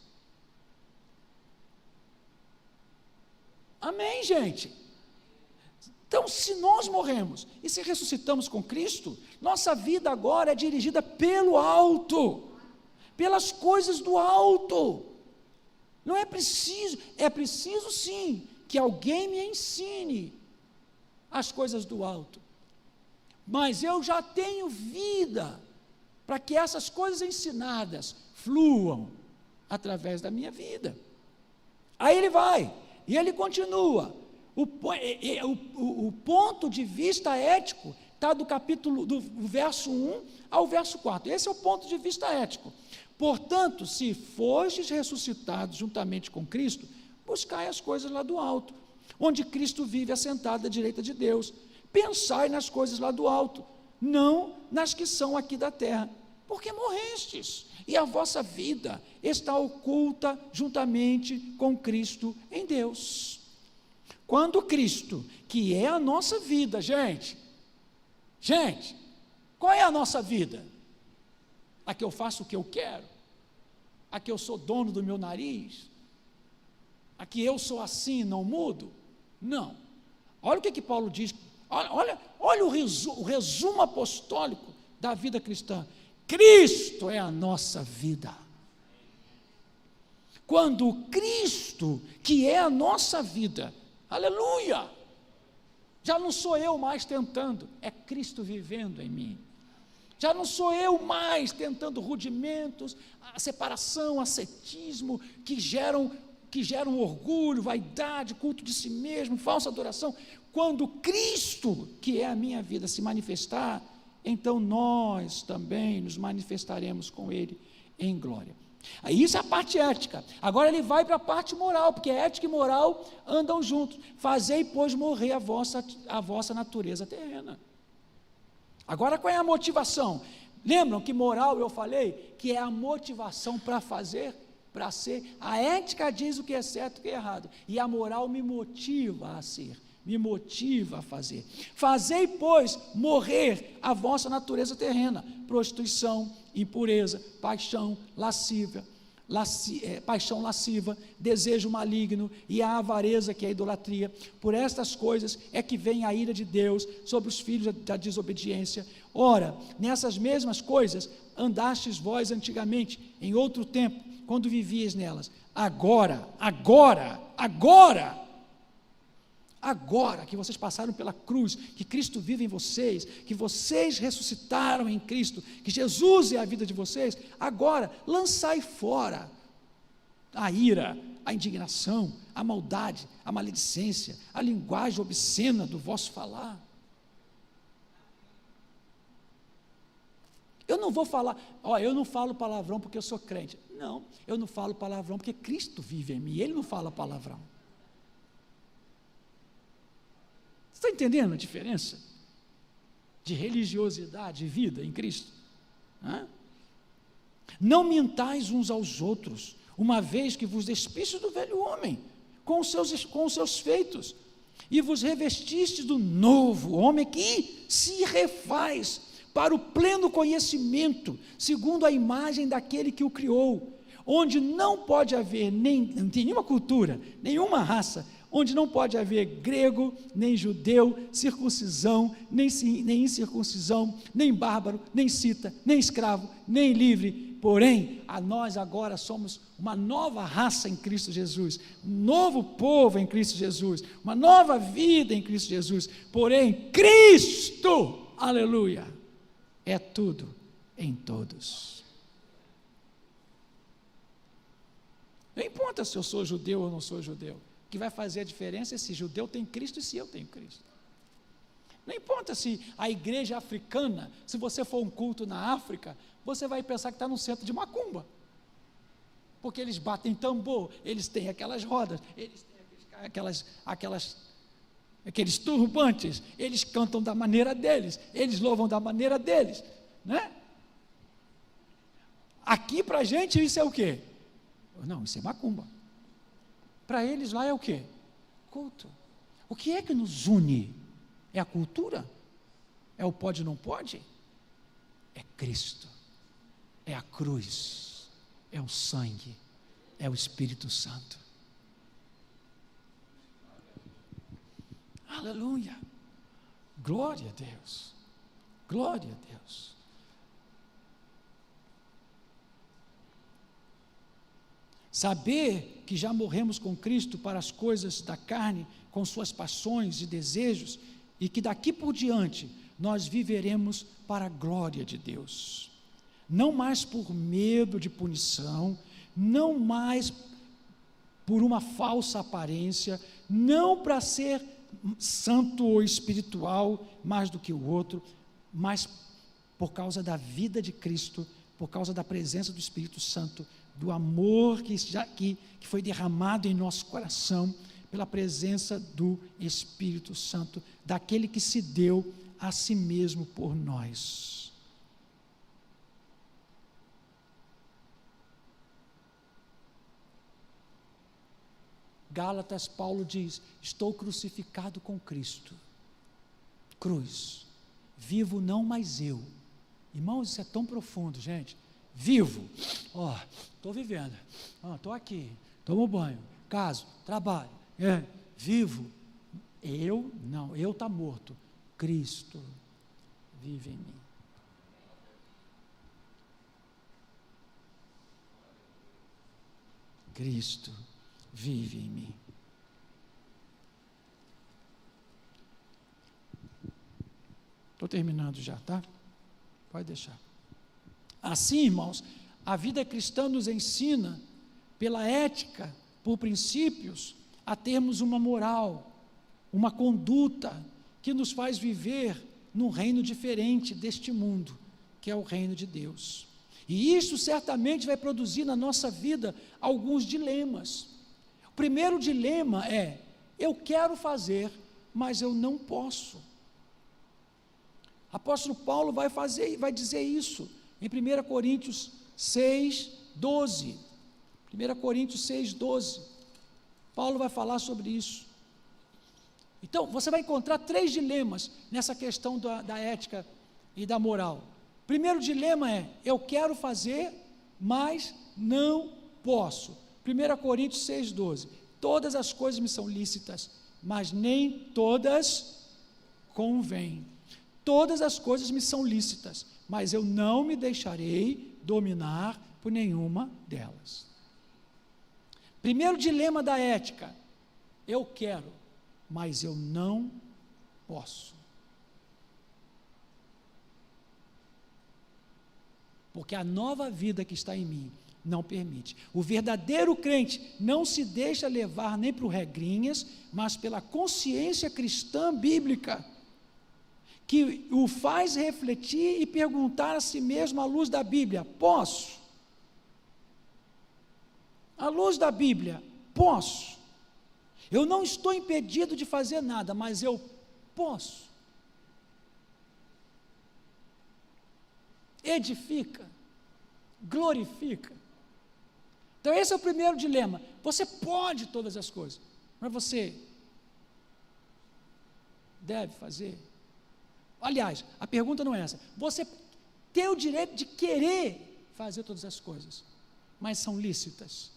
Amém, gente? Então, se nós morremos e se ressuscitamos com Cristo, nossa vida agora é dirigida pelo alto, pelas coisas do alto. Não é preciso sim, que alguém me ensine as coisas do alto. Mas eu já tenho vida para que essas coisas ensinadas fluam através da minha vida. Aí ele vai, e ele continua. O ponto de vista ético está do verso 1 ao verso 4. Esse é o ponto de vista ético. Portanto, se fostes ressuscitados juntamente com Cristo, buscai as coisas lá do alto, onde Cristo vive assentado à direita de Deus. Pensai nas coisas lá do alto, não nas que são aqui da terra, porque morrestes, e a vossa vida está oculta juntamente com Cristo em Deus. Quando Cristo, que é a nossa vida, gente, qual é a nossa vida? A que eu faço o que eu quero? A que eu sou dono do meu nariz? A que eu sou assim, não mudo? Não. Olha o que Paulo diz, olha o resumo apostólico da vida cristã. Cristo é a nossa vida. Quando Cristo, que é a nossa vida, aleluia, já não sou eu mais tentando, é Cristo vivendo em mim. Já não sou eu mais tentando rudimentos, a separação, ascetismo, que geram orgulho, vaidade, culto de si mesmo, falsa adoração. Quando Cristo, que é a minha vida, se manifestar, então nós também nos manifestaremos com Ele em glória. Aí isso é a parte ética. Agora ele vai para a parte moral, porque ética e moral andam juntos. Fazei, pois, morrer a vossa natureza terrena. Agora qual é a motivação? Lembram que moral eu falei que é a motivação para fazer, para ser. A ética diz o que é certo e o que é errado, e a moral me motiva a ser, me motiva a fazer. Fazei, pois, morrer a vossa natureza terrena: prostituição, impureza, paixão lasciva, desejo maligno e a avareza, que é a idolatria. Por estas coisas é que vem a ira de Deus sobre os filhos da desobediência. Ora, nessas mesmas coisas andastes vós antigamente, em outro tempo, quando vivíeis nelas. Agora que vocês passaram pela cruz, que Cristo vive em vocês, que vocês ressuscitaram em Cristo, que Jesus é a vida de vocês, agora lançai fora a ira, a indignação, a maldade, a maledicência, a linguagem obscena do vosso falar. Eu não vou falar, eu não falo palavrão porque eu sou crente. Não, eu não falo palavrão porque Cristo vive em mim, Ele não fala palavrão. Você está entendendo a diferença de religiosidade e vida em Cristo? Não mintais uns aos outros, uma vez que vos despistes do velho homem, com os seus feitos, e vos revestistes do novo homem, que se refaz para o pleno conhecimento, segundo a imagem daquele que o criou, onde não pode haver nenhuma cultura, nenhuma raça, onde não pode haver grego, nem judeu, circuncisão, nem incircuncisão, nem bárbaro, nem cita, nem escravo, nem livre. Porém, a nós agora somos uma nova raça em Cristo Jesus, um novo povo em Cristo Jesus, uma nova vida em Cristo Jesus. Porém, Cristo, aleluia, é tudo em todos. Não importa se eu sou judeu ou não sou judeu. O que vai fazer a diferença é se judeu tem Cristo e se eu tenho Cristo. Não importa se a igreja africana, se você for um culto na África, você vai pensar que está num centro de macumba, porque eles batem tambor, eles têm aquelas rodas, eles têm aqueles turbantes, eles cantam da maneira deles, eles louvam da maneira deles, né? Aqui para a gente isso é o quê? Não, isso é macumba. Para eles lá é o quê? Culto. O que é que nos une? É a cultura? É o pode ou não pode? é Cristo, é a cruz, é o sangue, é o Espírito Santo. Aleluia, glória a Deus, glória a Deus. Saber que já morremos com Cristo para as coisas da carne, com suas paixões e desejos, e que daqui por diante nós viveremos para a glória de Deus. Não mais por medo de punição, não mais por uma falsa aparência, não para ser santo ou espiritual mais do que o outro, mas por causa da vida de Cristo, por causa da presença do Espírito Santo, do amor que foi derramado em nosso coração, pela presença do Espírito Santo, daquele que se deu a si mesmo por nós. Gálatas, Paulo diz: estou crucificado com Cristo. Cruz. Vivo não mais eu. Irmãos, isso é tão profundo, gente. Vivo. Estou vivendo. Estou aqui. Tomo banho. Caso. Trabalho. Vivo. Eu está morto. Cristo vive em mim. Cristo vive em mim. Estou terminando já, tá? Pode deixar. Assim, irmãos, a vida cristã nos ensina, pela ética, por princípios, a termos uma moral, uma conduta que nos faz viver num reino diferente deste mundo, que é o reino de Deus. E isso certamente vai produzir na nossa vida alguns dilemas. O primeiro dilema é: eu quero fazer, mas eu não posso. Apóstolo Paulo vai dizer isso em 1 Coríntios 6, 12. 1 Coríntios 6, 12. Paulo vai falar sobre isso. Então, você vai encontrar 3 dilemas nessa questão da ética e da moral. Primeiro dilema é: eu quero fazer, mas não posso. 1 Coríntios 6, 12. Todas as coisas me são lícitas, mas nem todas convêm. Todas as coisas me são lícitas, mas eu não me deixarei dominar por nenhuma delas. Primeiro dilema da ética: eu quero, mas eu não posso. Porque a nova vida que está em mim não permite. O verdadeiro crente não se deixa levar nem por regrinhas, mas pela consciência cristã bíblica, que o faz refletir e perguntar a si mesmo à luz da Bíblia: posso? À luz da Bíblia, posso? Eu não estou impedido de fazer nada, mas eu posso. Edifica, glorifica. Então esse é o primeiro dilema. Você pode todas as coisas, mas você deve fazer. Aliás, a pergunta não é essa. Você tem o direito de querer fazer todas as coisas, mas são lícitas?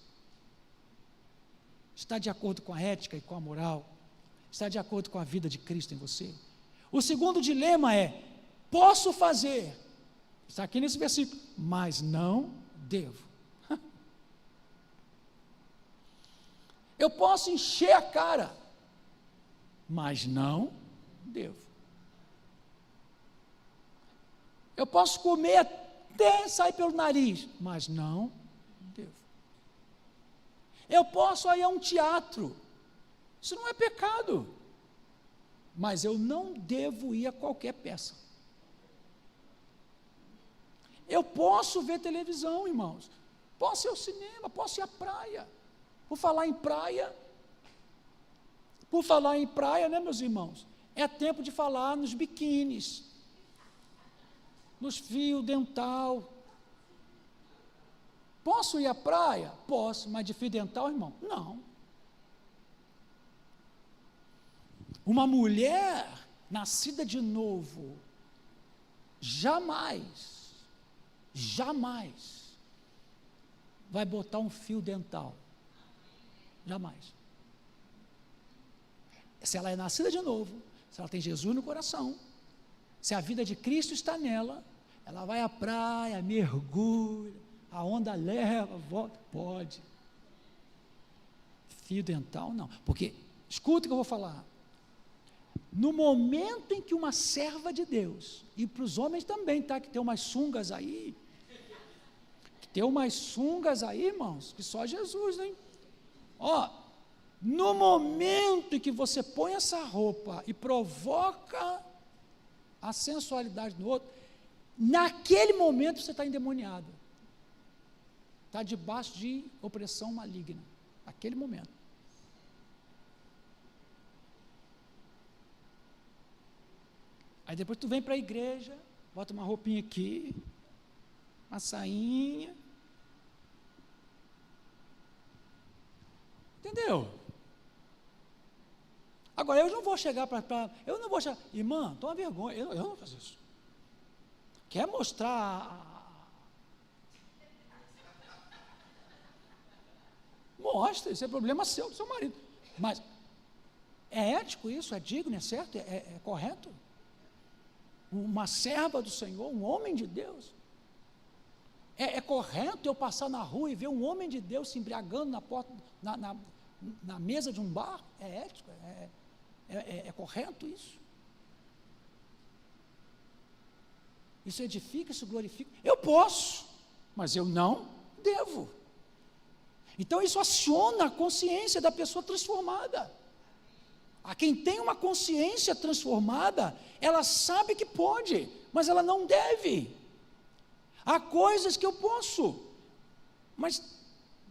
Está de acordo com a ética e com a moral? Está de acordo com a vida de Cristo em você? O segundo dilema é: posso fazer, está aqui nesse versículo, mas não devo. Eu posso encher a cara, mas não devo. Eu posso comer até sair pelo nariz, mas não devo. Eu posso ir a um teatro, isso não é pecado, mas eu não devo ir a qualquer peça. Eu posso ver televisão, irmãos, posso ir ao cinema, posso ir à praia. Por falar em praia, né, meus irmãos, é tempo de falar nos biquínis, nos fios dental. Posso ir à praia? Posso, mas de fio dental, irmão? Não. Uma mulher nascida de novo, jamais jamais vai botar um fio dental. Jamais. Se ela é nascida de novo, se ela tem Jesus no coração, se a vida de Cristo está nela, ela vai à praia, mergulha, a onda leva, volta, pode. Fio dental, não. Porque, escuta o que eu vou falar. No momento em que uma serva de Deus, e para os homens também, tá? Que tem umas sungas aí, irmãos, que só Jesus, hein? Ó, no momento em que você põe essa roupa e provoca a sensualidade no outro, naquele momento você está endemoniado, está debaixo de opressão maligna, naquele momento. Aí depois tu vem para a igreja, bota uma roupinha aqui, uma sainha, entendeu? Agora, eu não vou chegar irmã, toma vergonha, eu não vou fazer isso. Quer mostrar, mostra, isso é problema seu, do seu marido, mas é ético isso, é digno, é certo, é correto? Uma serva do Senhor, um homem de Deus, é correto eu passar na rua e ver um homem de Deus se embriagando na porta, na mesa de um bar? É ético, é correto isso? Isso edifica, isso glorifica? Eu posso, mas eu não devo. Então isso aciona a consciência da pessoa transformada. A quem tem uma consciência transformada, ela sabe que pode, mas ela não deve. Há coisas que eu posso, mas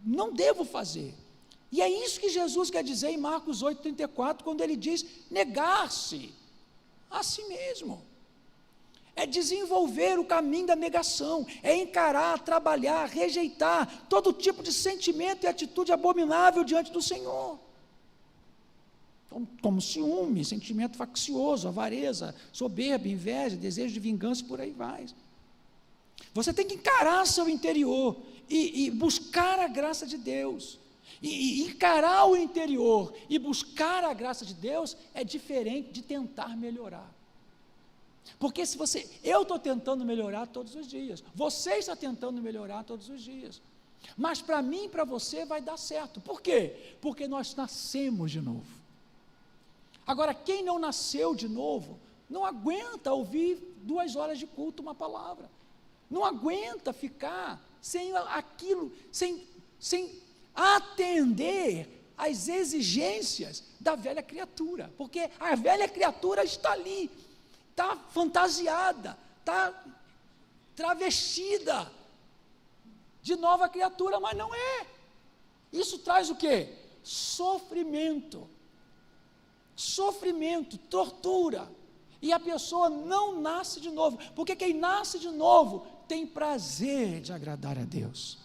não devo fazer. E é isso que Jesus quer dizer em Marcos 8,34, quando ele diz negar-se a si mesmo. É desenvolver o caminho da negação, é encarar, trabalhar, rejeitar todo tipo de sentimento e atitude abominável diante do Senhor. Como ciúme, sentimento faccioso, avareza, soberba, inveja, desejo de vingança, por aí vai. Você tem que encarar seu interior e buscar a graça de Deus. E encarar o interior e buscar a graça de Deus é diferente de tentar melhorar. Porque eu estou tentando melhorar todos os dias, você está tentando melhorar todos os dias, mas para mim e para você vai dar certo. Por quê? Porque nós nascemos de novo. Agora, quem não nasceu de novo, não aguenta ouvir 2 horas de culto uma palavra, não aguenta ficar sem aquilo, sem atender às exigências da velha criatura, porque a velha criatura está ali, está fantasiada, está travestida de nova criatura, mas não é. Isso traz o quê? Sofrimento, tortura, e a pessoa não nasce de novo, porque quem nasce de novo tem prazer de agradar a Deus,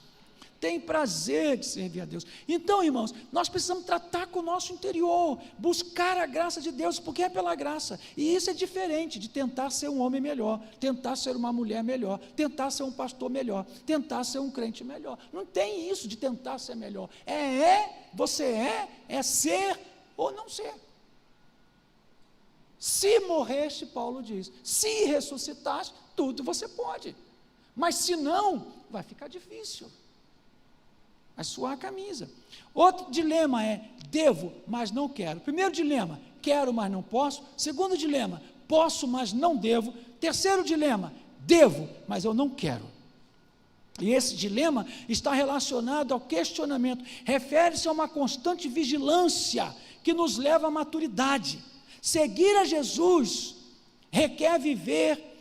tem prazer de servir a Deus. Então, irmãos, nós precisamos tratar com o nosso interior, buscar a graça de Deus, porque é pela graça, e isso é diferente de tentar ser um homem melhor, tentar ser uma mulher melhor, tentar ser um pastor melhor, tentar ser um crente melhor. Não tem isso de tentar ser melhor, você é ser ou não ser. Se morreste, Paulo diz, se ressuscitaste, tudo você pode, mas se não, vai ficar difícil, vai suar a camisa. Outro dilema é, devo, mas não quero. Primeiro dilema, quero, mas não posso. Segundo dilema, posso, mas não devo. Terceiro dilema, devo, mas eu não quero. E esse dilema está relacionado ao questionamento, refere-se a uma constante vigilância que nos leva à maturidade. Seguir a Jesus requer viver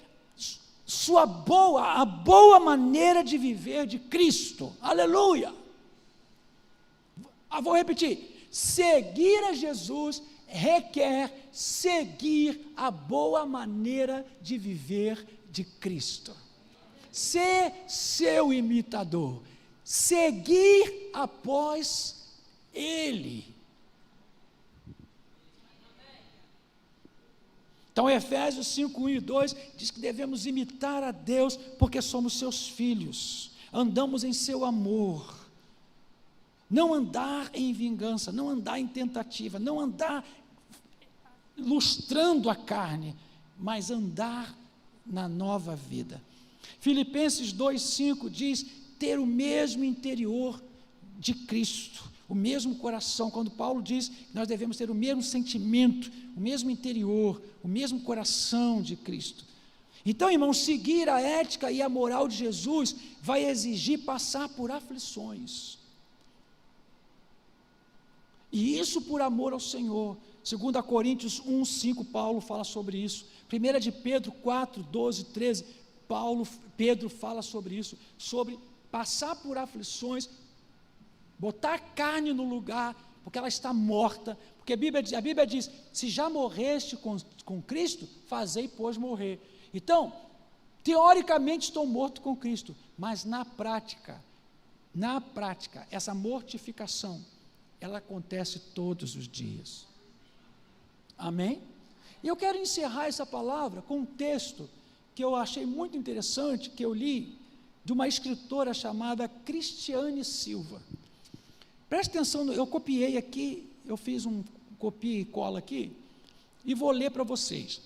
a boa maneira de viver de Cristo. Aleluia! Vou repetir, seguir a Jesus requer seguir a boa maneira de viver de Cristo. Ser seu imitador, seguir após Ele. Então, Efésios 5, 1 e 2 diz que devemos imitar a Deus porque somos seus filhos, andamos em seu amor, não andar em vingança, não andar em tentativa, não andar lustrando a carne, mas andar na nova vida. Filipenses 2,5 diz ter o mesmo interior de Cristo, o mesmo coração, quando Paulo diz que nós devemos ter o mesmo sentimento, o mesmo interior, o mesmo coração de Cristo. Então, irmãos, seguir a ética e a moral de Jesus vai exigir passar por aflições. E isso por amor ao Senhor. 2 Coríntios 1,5, Paulo fala sobre isso. 1 de Pedro 4, 12, 13, Pedro fala sobre isso, sobre passar por aflições, botar a carne no lugar, porque ela está morta, porque a Bíblia diz, se já morreste com Cristo, fazei pois morrer. Então, teoricamente estou morto com Cristo, mas na prática, essa mortificação, ela acontece todos os dias. Amém? E eu quero encerrar essa palavra com um texto que eu achei muito interessante, que eu li, de uma escritora chamada Cristiane Silva. Preste atenção, eu copiei aqui, eu fiz um copia e cola aqui, e vou ler para vocês.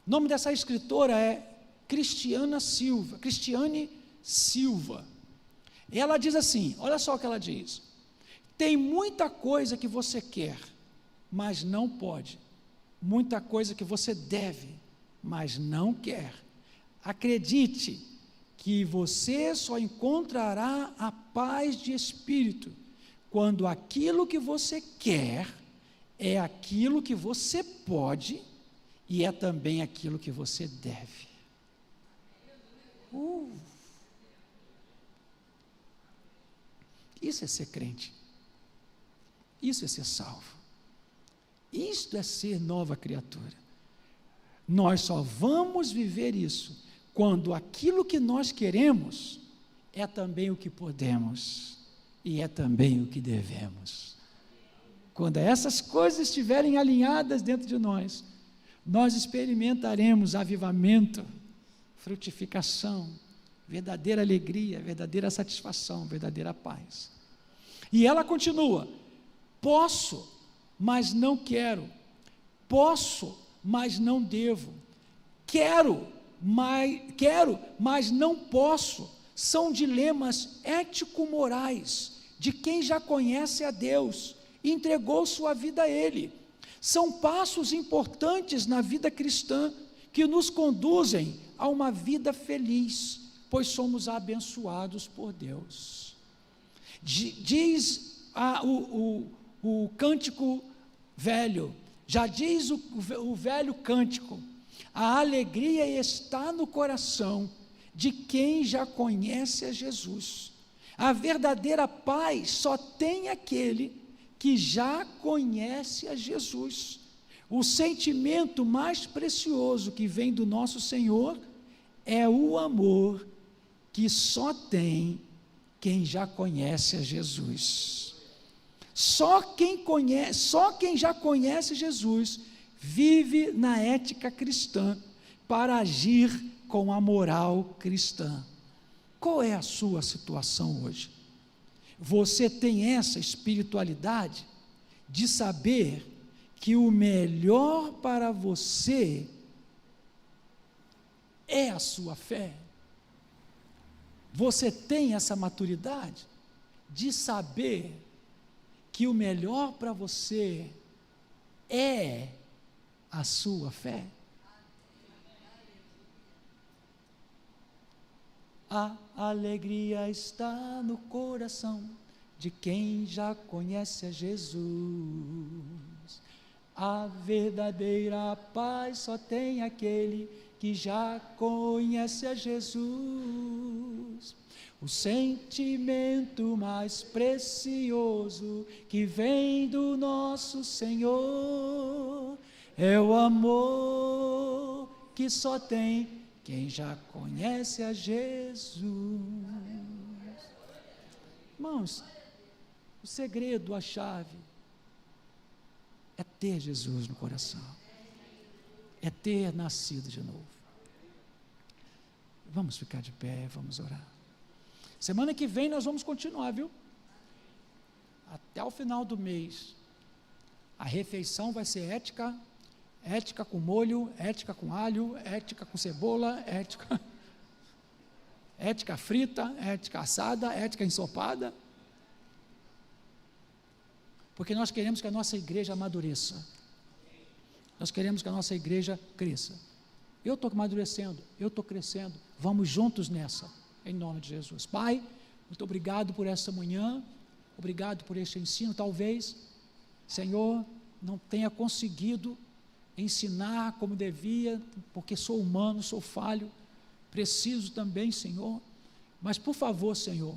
O nome dessa escritora é Cristiane Silva. E ela diz assim, olha só o que ela diz: tem muita coisa que você quer, mas não pode, muita coisa que você deve, mas não quer. Acredite que você só encontrará a paz de espírito quando aquilo que você quer é aquilo que você pode e é também aquilo que você deve. Isso é ser crente. Isso é ser salvo. Isto é ser nova criatura. Nós só vamos viver isso quando aquilo que nós queremos é também o que podemos e é também o que devemos. Quando essas coisas estiverem alinhadas dentro de nós, nós experimentaremos avivamento, frutificação, verdadeira alegria, verdadeira satisfação, verdadeira paz. E ela continua: posso, mas não quero. Posso, mas não devo. Quero, mas não posso. São dilemas ético-morais de quem já conhece a Deus e entregou sua vida a Ele. São passos importantes na vida cristã que nos conduzem a uma vida feliz, pois somos abençoados por Deus. Diz o cântico velho, já diz o velho cântico: a alegria está no coração de quem já conhece a Jesus. A verdadeira paz só tem aquele que já conhece a Jesus. O sentimento mais precioso que vem do nosso Senhor é o amor que só tem quem já conhece a Jesus. Só quem já conhece Jesus vive na ética cristã para agir com a moral cristã. Qual é a sua situação hoje? Você tem essa espiritualidade de saber que o melhor para você é a sua fé? Você tem essa maturidade de saber que o melhor para você é a sua fé? A alegria está no coração de quem já conhece a Jesus. A verdadeira paz só tem aquele que já conhece a Jesus. O sentimento mais precioso que vem do nosso Senhor é o amor que só tem quem já conhece a Jesus. Irmãos, o segredo, a chave, é ter Jesus no coração. é ter nascido de novo. Vamos ficar de pé, vamos orar. Semana que vem nós vamos continuar, viu? Até o final do mês. A refeição vai ser ética com molho, ética com alho, ética com cebola, ética frita, ética assada, ética ensopada. Porque nós queremos que a nossa igreja amadureça. Nós queremos que a nossa igreja cresça. Eu estou amadurecendo, eu estou crescendo. Vamos juntos nessa, em nome de Jesus. Pai, muito obrigado por esta manhã, obrigado por este ensino. Talvez, Senhor, não tenha conseguido ensinar como devia, porque sou humano, sou falho, preciso também, Senhor. Mas, por favor, Senhor,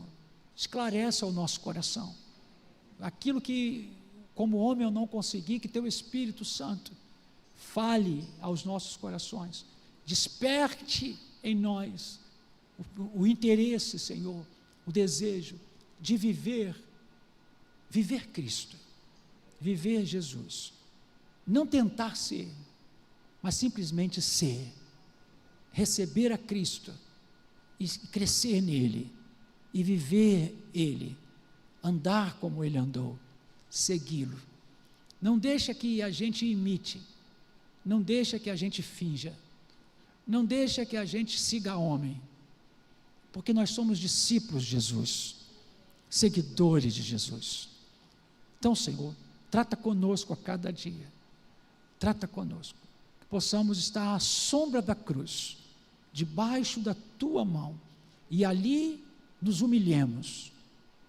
esclarece ao nosso coração aquilo que, como homem, eu não consegui, que Teu Espírito Santo fale aos nossos corações, desperte em nós o interesse, Senhor, o desejo de viver Cristo, viver Jesus, não tentar ser, mas simplesmente ser, receber a Cristo e crescer nele, e viver Ele, andar como Ele andou, segui-lo. Não deixa que a gente imite, não deixa que a gente finja, não deixa que a gente siga homem, porque nós somos discípulos de Jesus, seguidores de Jesus. Então, Senhor, trata conosco a cada dia, trata conosco, que possamos estar à sombra da cruz, debaixo da Tua mão, e ali nos humilhemos,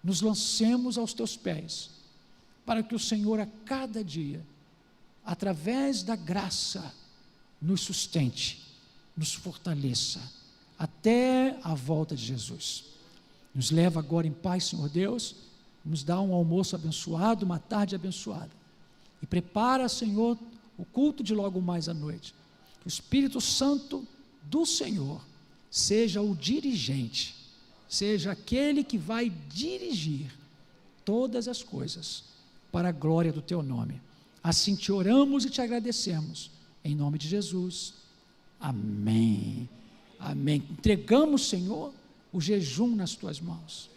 nos lancemos aos Teus pés, para que o Senhor a cada dia, através da graça, nos sustente, nos fortaleça, até a volta de Jesus. Nos leva agora em paz, Senhor Deus, nos dá um almoço abençoado, uma tarde abençoada, e prepara, Senhor, o culto de logo mais à noite. Que o Espírito Santo do Senhor seja o dirigente, seja aquele que vai dirigir todas as coisas para a glória do Teu nome. Assim te oramos e te agradecemos, em nome de Jesus, amém, amém. Entregamos, Senhor, o jejum nas Tuas mãos.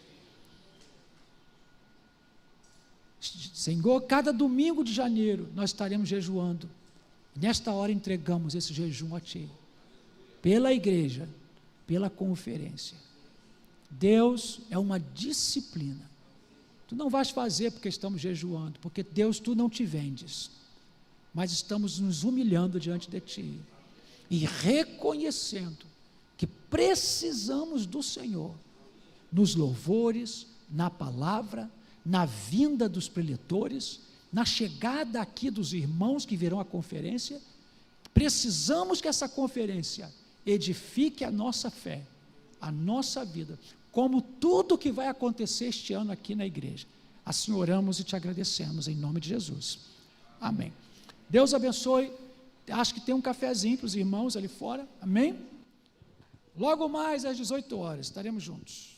Senhor, cada domingo de janeiro nós estaremos jejuando, nesta hora entregamos esse jejum a Ti, pela igreja, pela conferência. Deus é uma disciplina. Tu não vais fazer porque estamos jejuando, porque Deus, Tu não te vendes, mas estamos nos humilhando diante de Ti, e reconhecendo que precisamos do Senhor, nos louvores, na palavra, na vinda dos preletores, na chegada aqui dos irmãos que virão à conferência. Precisamos que essa conferência edifique a nossa fé, a nossa vida, como tudo que vai acontecer este ano aqui na igreja. Assim oramos e te agradecemos, em nome de Jesus, amém. Deus abençoe. Acho que tem um cafezinho para os irmãos ali fora, amém? Logo mais às 18 horas, estaremos juntos.